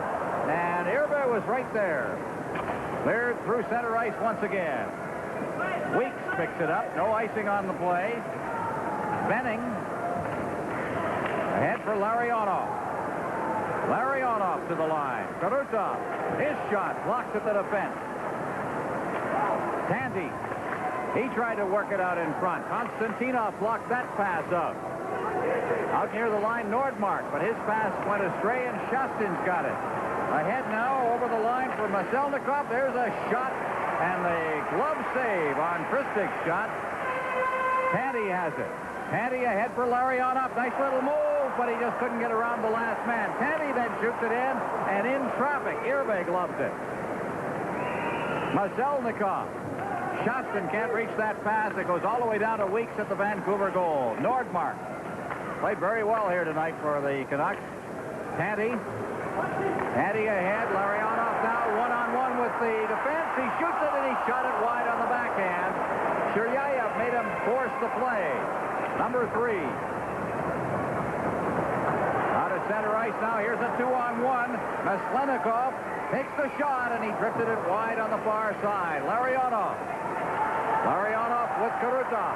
and Irba was right there. Cleared through center ice once again. Weeks picks it up. No icing on the play. Benning ahead for Larionov. Larionov to the line. Karutov. His shot blocked at the defense. Tanti. He tried to work it out in front. Konstantinov blocked that pass up. Out near the line, Nordmark, but his pass went astray, and Shastin's got it. Ahead now over the line for Maselnikov. There's a shot, and the glove save on Christik's shot. Tanti has it. Tanti ahead for Larionov. Nice little move, but he just couldn't get around the last man. Tanti then shoots it in, and in traffic, Irbe gloves it. Maselnikov. Shastin can't reach that pass. It goes all the way down to Weeks at the Vancouver goal. Nordmark played very well here tonight for the Canucks. Tanti ahead. Larionov now one-on-one with the defense. He shoots it, and he shot it wide on the backhand. Shiryayev made him force the play. Number 3. Out of center ice now. Here's a 2-on-1. Maslenikov takes the shot, and he drifted it wide on the far side. Larionov with Karutov.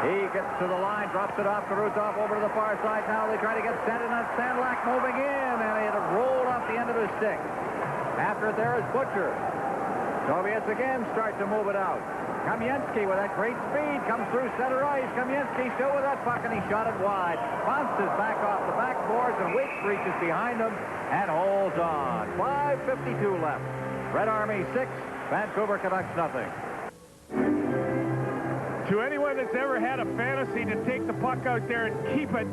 He gets to the line, drops it off. Karutov over to the far side. Now they try to get Sandlak moving in, and it rolled off the end of his stick. After it there is Butcher. Soviets again start to move it out. Kamensky with that great speed comes through center ice. Kamensky still with that puck, and he shot it wide. Ponce is back off the backboards, and Weeks reaches behind him and holds on. 5:52 left. Red Army 6, Vancouver Canucks nothing. To anyone that's ever had a fantasy to take the puck out there and keep it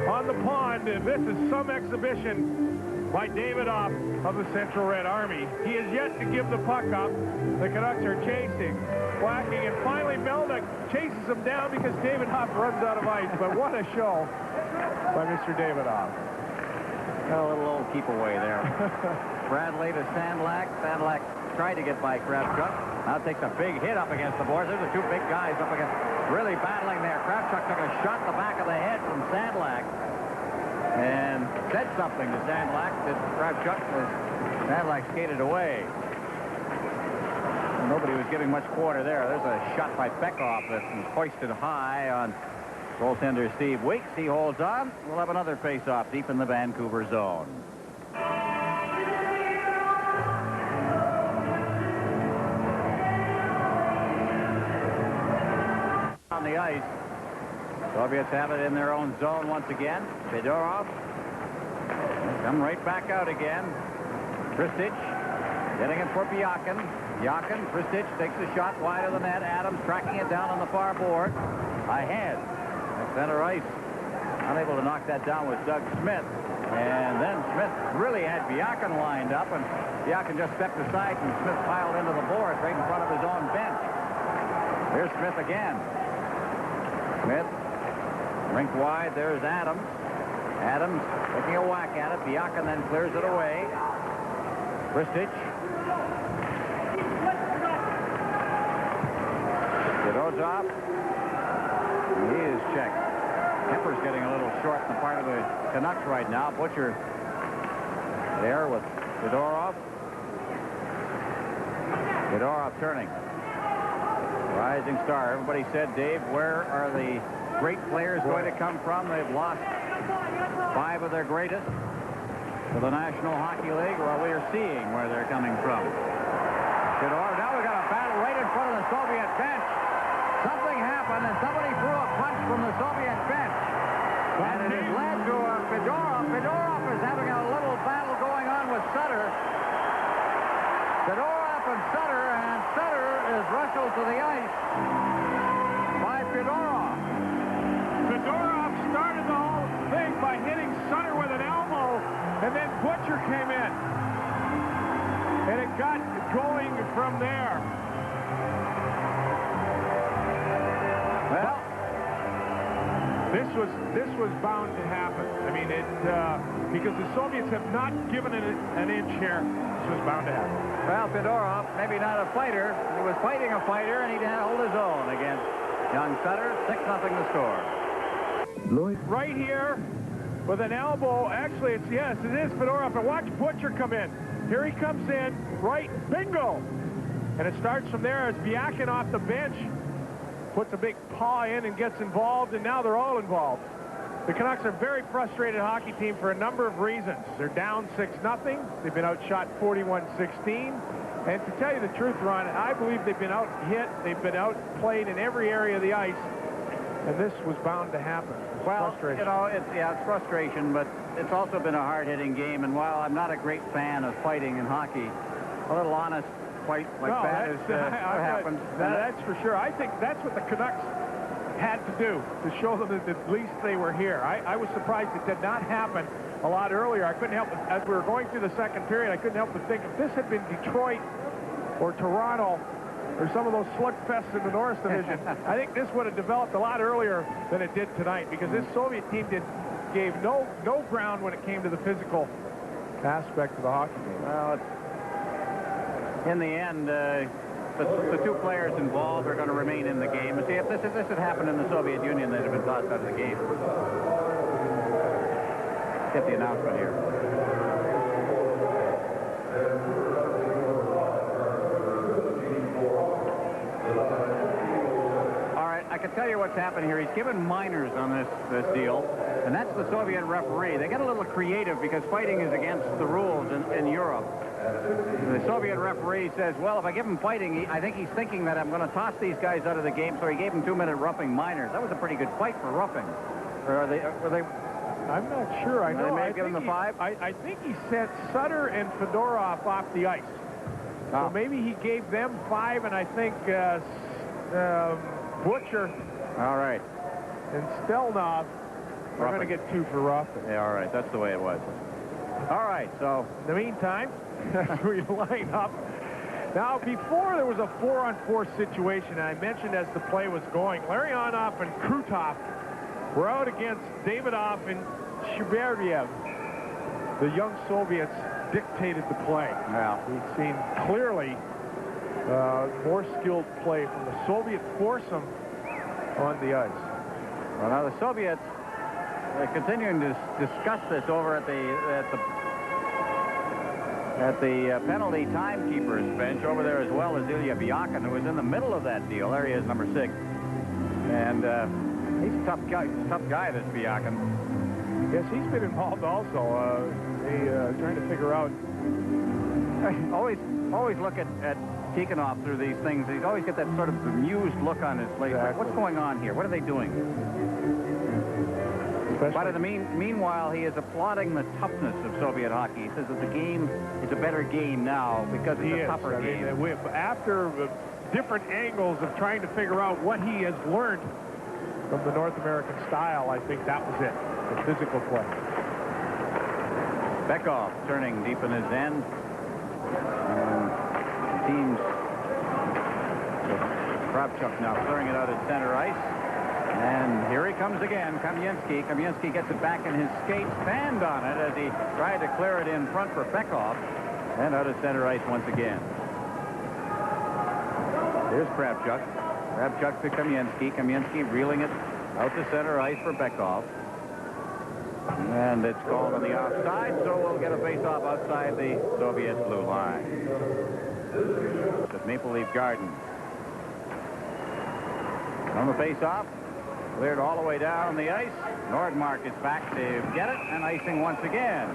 on the pond, this is some exhibition by Davidoff of the Central Red Army. He has yet to give the puck up. The Canucks are chasing, whacking, and finally Melnick chases him down because Davidoff runs out of ice. But what a show by Mr. Davidoff. A little old keep away there. Bradley to Sandlak. Sandlak tried to get by Kravchuk. Now takes a big hit up against the boards. There's the two big guys up against, really battling there. Kravchuk took a shot in the back of the head from Sandlak. and said something to Sandlak that Kravchuk was. Sandlak skated away. Nobody was giving much quarter there. There's a shot by Bekoff that was hoisted high on goaltender Steve Weeks. He holds on. We'll have another face-off deep in the Vancouver zone. On the ice, Soviets have it in their own zone once again. Fedorov come right back out again. Kristich getting it for Biakin. Biakin, Kristich takes a shot wide of the net. Adams tracking it down on the far board. Ahead at center ice. Unable to knock that down was Doug Smith. And then Smith really had Biakin lined up, and Biakin just stepped aside, and Smith piled into the board right in front of his own bench. Here's Smith again. Smith, rink wide, there's Adams. Adams taking a whack at it. Biakin then clears it away. Kristich. Fedorov. He is checked. Kemper's getting a little short in the part of the Canucks right now. Butcher there with Fedorov. Fedorov turning. Rising star. Everybody said, Dave, where are the great players going to come from? They've lost 5 of their greatest to the National Hockey League. Well, we are seeing where they're coming from. Fedorov. Now we've got a battle right in front of the Soviet bench. Something happened, and somebody threw a punch from the Soviet bench. And it has led to Fedorov. Fedorov is having a little battle going on with Sutter. Fedorov and Sutter is rustled to the ice by Fedorov. Fedorov started the whole thing by hitting Sutter with an elbow, and then Butcher came in. And it got going from there. Well, this was bound to happen. I mean, because the Soviets have not given it an inch here. This was bound to happen. Well, Fedorov, maybe not a fighter. He was fighting a fighter, and he didn't hold his own against young Sutter. 6-0 the score. Lloyd. Right here with an elbow. Actually, it is Fedorov. And watch Butcher come in. Here he comes in. Right, bingo. And it starts from there as Biakin off the bench puts a big paw in and gets involved, and now they're all involved. The Canucks are a very frustrated hockey team for a number of reasons. They're down 6-0. They've been outshot 41-16. And to tell you the truth, Ron, I believe they've been out-hit. They've been outplayed in every area of the ice. And this was bound to happen. Well, you know, it's frustration, but it's also been a hard-hitting game. And while I'm not a great fan of fighting in hockey, a little honest fight like that is what happens. That's for sure. I think that's what the Canucks had to do to show them that at least they were here. I was surprised it did not happen a lot earlier. I couldn't help it. As we were going through the second period, I couldn't help but think if this had been Detroit or Toronto or some of those slugfests in the Norris Division, I think this would have developed a lot earlier than it did tonight, because this Soviet team gave no ground when it came to the physical aspect of the hockey game. Well, in the end, the 2 players involved are going to remain in the game. See, if this had happened in the Soviet Union, they'd have been tossed out of the game. Get the announcement here. All right, I can tell you what's happened here. He's given minors on this deal, and that's the Soviet referee. They get a little creative because fighting is against the rules in Europe. The Soviet referee says, well, if I give him fighting, I think he's thinking that I'm going to toss these guys out of the game, so he gave him 2-minute roughing minors. That was a pretty good fight for roughing. Or were they? I'm not sure. I know. They may have given him the 5? I think he sent Sutter and Fedorov off the ice. So maybe he gave them 5, and I think Butcher. All right. And Stelnov are going to get 2 for roughing. Yeah, all right. That's the way it was. All right, so in the meantime, we line up. Now, before there was a 4-on-4 situation, and I mentioned as the play was going, Larionov and Krutov were out against Davidoff and Shuberiev. The young Soviets dictated the play. Yeah. We've seen clearly more skilled play from the Soviet foursome on the ice. Well, now the Soviets continuing to discuss this over at the penalty timekeeper's bench over there, as well as Ilya Biakin, who was in the middle of that deal. There he is, number 6. And he's a tough guy. He's a tough guy, this Biakin. Yes, he's been involved also. Trying to figure out. Always look at Tikhonov through these things. He'd always get that sort of bemused look on his face. Exactly. Like, what's going on here? What are they doing? But in the meanwhile, he is applauding the toughness of Soviet hockey. He says that the game is a better game now because it's a tougher game. After different angles of trying to figure out what he has learned from the North American style, I think that was it. The physical play. Bekov turning deep in his end. Teams. Kravchuk now clearing it out at center ice. And here he comes again, Kamensky. Kamensky gets it back in his skates, banned on it as he tried to clear it in front for Bekov. And out at center ice once again. Here's Kravchuk. Kravchuk to Kamensky. Kamensky reeling it out to center ice for Bekov. And it's called on the offside, so we'll get a face-off outside the Soviet blue line. At Maple Leaf Gardens. On the face-off, cleared all the way down the ice. Nordmark is back to get it, and icing once again.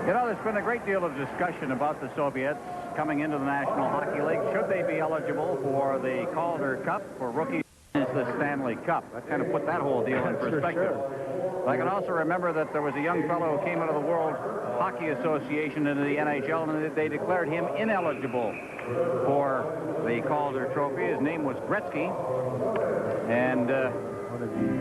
You know, there's been a great deal of discussion about the Soviets coming into the National Hockey League. Should they be eligible for the Calder Cup for rookies? The Stanley Cup. That kind of put that whole deal in perspective. Sure. I can also remember that there was a young fellow who came out of the World Hockey Association into the NHL, and they declared him ineligible for the Calder Trophy. His name was Gretzky. And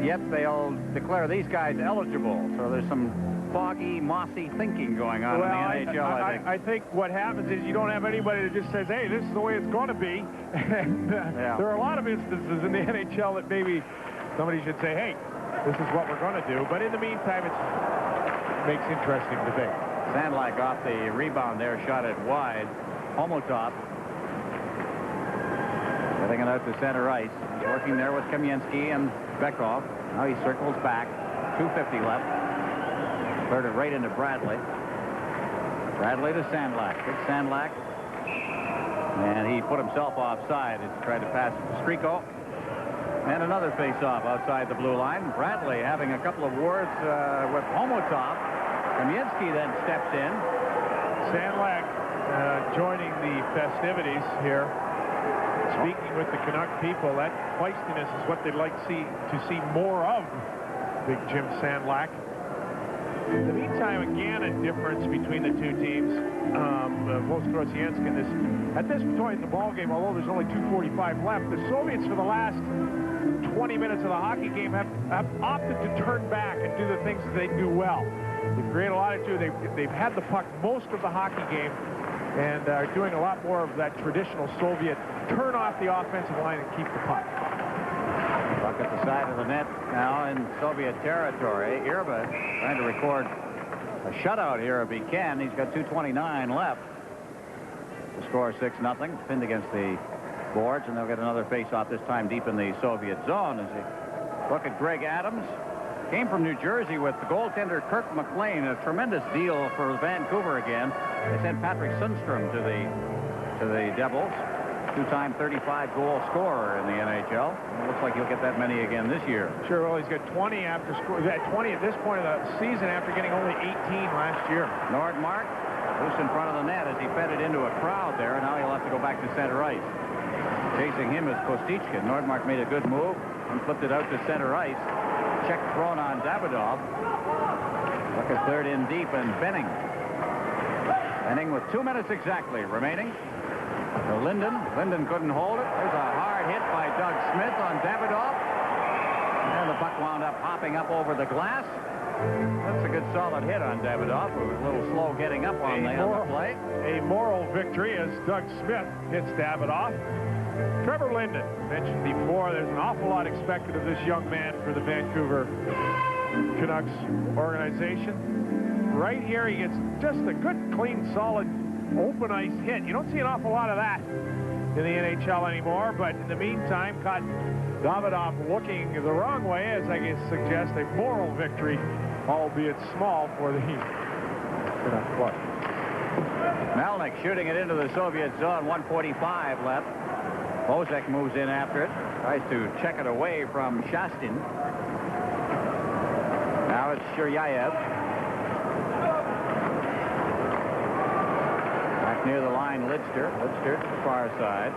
yet they'll declare these guys eligible. So there's some foggy, mossy thinking going on in the NHL, I think what happens is you don't have anybody that just says, hey, this is the way it's going to be. And there are a lot of instances in the NHL that maybe somebody should say, hey, this is what we're going to do. But in the meantime, it makes interesting debate. Sandlak off the rebound there, shot it wide. Homotop. Getting it out to center ice. He's working there with Kamensky and Bekov. Now he circles back. 2:50 left. Cleared it right into Bradley. Bradley to Sandlak. Big Sandlak. And he put himself offside as he tried to pass it to Striko. And another face-off outside the blue line. Bradley having a couple of words with Homotop. Kamensky then steps in. Sandlak joining the festivities here. Speaking with the Canuck people, that feistiness is what they'd like to see more of. Big Jim Sandlak. In the meantime, again, a difference between the two teams. At this point in the ballgame, although there's only 2:45 left, the Soviets for the last 20 minutes of the hockey game have opted to turn back and do the things that they do well. They've created a lot of they've had the puck most of the hockey game and are doing a lot more of that traditional Soviet turn off the offensive line and keep the puck. Puck at the side of the net now in Soviet territory. Irba trying to record a shutout here if he can. He's got 2:29 left. The score 6-0. Pinned against the boards, and they'll get another face-off this time deep in the Soviet zone. As they look at Greg Adams. Came from New Jersey with the goaltender Kirk McLean. A tremendous deal for Vancouver again. They sent Patrick Sundstrom to the Devils. Two-time 35-goal scorer in the NHL. It looks like he'll get that many again this year. Sure, well, he's got 20 after score. He's at 20 at this point of the season after getting only 18 last year. Nordmark loose in front of the net as he fed it into a crowd there. Now he'll have to go back to center ice. Chasing him is Kostichkin. Nordmark made a good move and flipped it out to center ice. Check thrown on Davidoff. Puck is cleared in deep, and Benning. Benning with 2 minutes exactly remaining. To Linden. Linden couldn't hold it. There's a hard hit by Doug Smith on Davidoff. And the puck wound up hopping up over the glass. That's a good solid hit on Davidoff, who was a little slow getting up on the play. A moral victory as Doug Smith hits Davidoff. Trevor Linden, mentioned before, there's an awful lot expected of this young man for the Vancouver Canucks organization. Right here, he gets just a good, clean, solid, open ice hit. You don't see an awful lot of that in the NHL anymore, but in the meantime, caught Davidoff looking the wrong way, as I guess suggest a moral victory, albeit small, for the Canucks club. Melnick shooting it into the Soviet zone. 1:45 left. Bozek moves in after it. Tries to check it away from Shastin. Now it's Shuryayev. Back near the line, Lidster. Lidster to the far side.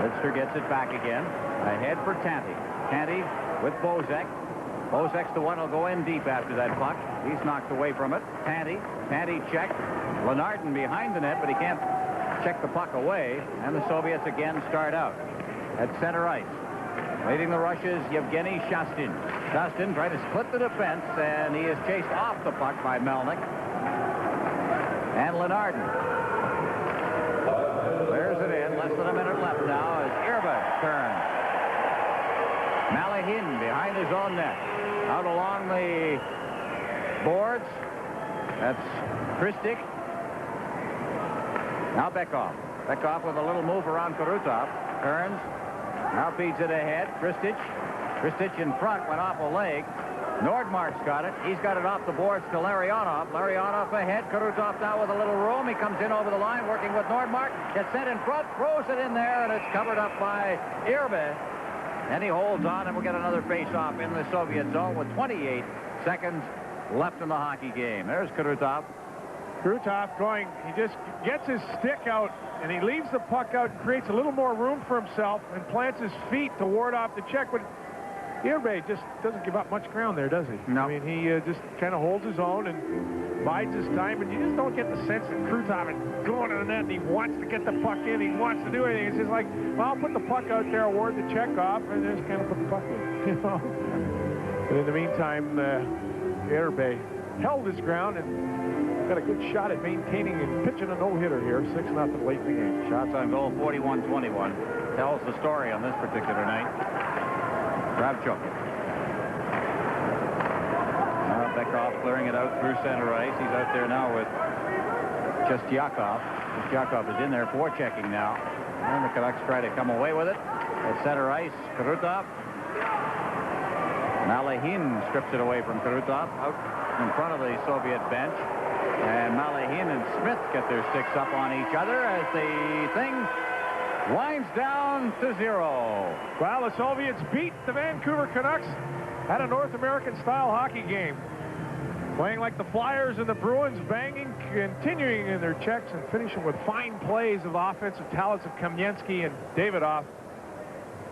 Lidster gets it back again. Ahead for Tanti. Tanti with Bozek. Bozek's the one who'll go in deep after that puck. He's knocked away from it. Tanti checked. Lenardin behind the net, but he can't check the puck away. And the Soviets again start out at center ice. Leading the rushes, Yevgeny Shastin. Shastin trying to split the defense, and he is chased off the puck by Melnick. And Lenardin clears it in. Less than a minute left now as Irba turns. Malahin behind his own net. Out along the boards. That's Kristic. Now Bekov. Bekov with a little move around Kurutov. Turns. Now feeds it ahead. Kristic. Kristic in front. Went off a leg. Nordmark's got it. He's got it off the boards to Larionov. Larionov ahead. Kurutov now with a little room. He comes in over the line working with Nordmark. Gets sent in front. Throws it in there, and it's covered up by Irbe. And he holds on, and we'll get another face-off in the Soviet zone with 28 seconds left in the hockey game. There's Kurutov. Kurutov going, he just gets his stick out, and he leaves the puck out and creates a little more room for himself and plants his feet to ward off the check. But Irbe just doesn't give up much ground there, does he? No. I mean, he just kind of holds his own and bides his time, but you just don't get the sense that Kurutov is going to the net and he wants to get the puck in, he wants to do anything. It's just like, well, I'll put the puck out there, ward the check off, and just kind of put the puck in, you know? And in the meantime, Irbe held his ground and got a good shot at maintaining and pitching a no-hitter here, 6-0 late in the game. Shots on goal, 41-21. Tells the story on this particular night. Kravchuk. Now Bekov clearing it out through center ice. He's out there now with Chestyakov. Chestyakov is in there forechecking now. And the Canucks try to come away with it. At center ice, Kurutov. Malahin strips it away from Kurutov out in front of the Soviet bench. And Malahin and Smith get their sticks up on each other as the thing winds down to 0. Well, the Soviets beat the Vancouver Canucks at a North American-style hockey game. Playing like the Flyers and the Bruins, banging, continuing in their checks, and finishing with fine plays of the offensive talents of Kamensky and Davidoff.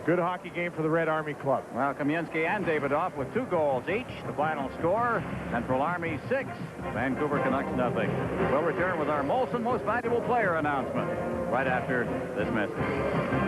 Good hockey game for the Red Army Club. Well, Kamensky and Davidoff with 2 goals each. The final score, Central Army 6, Vancouver Canucks nothing. We'll return with our Molson Most Valuable Player announcement right after this message.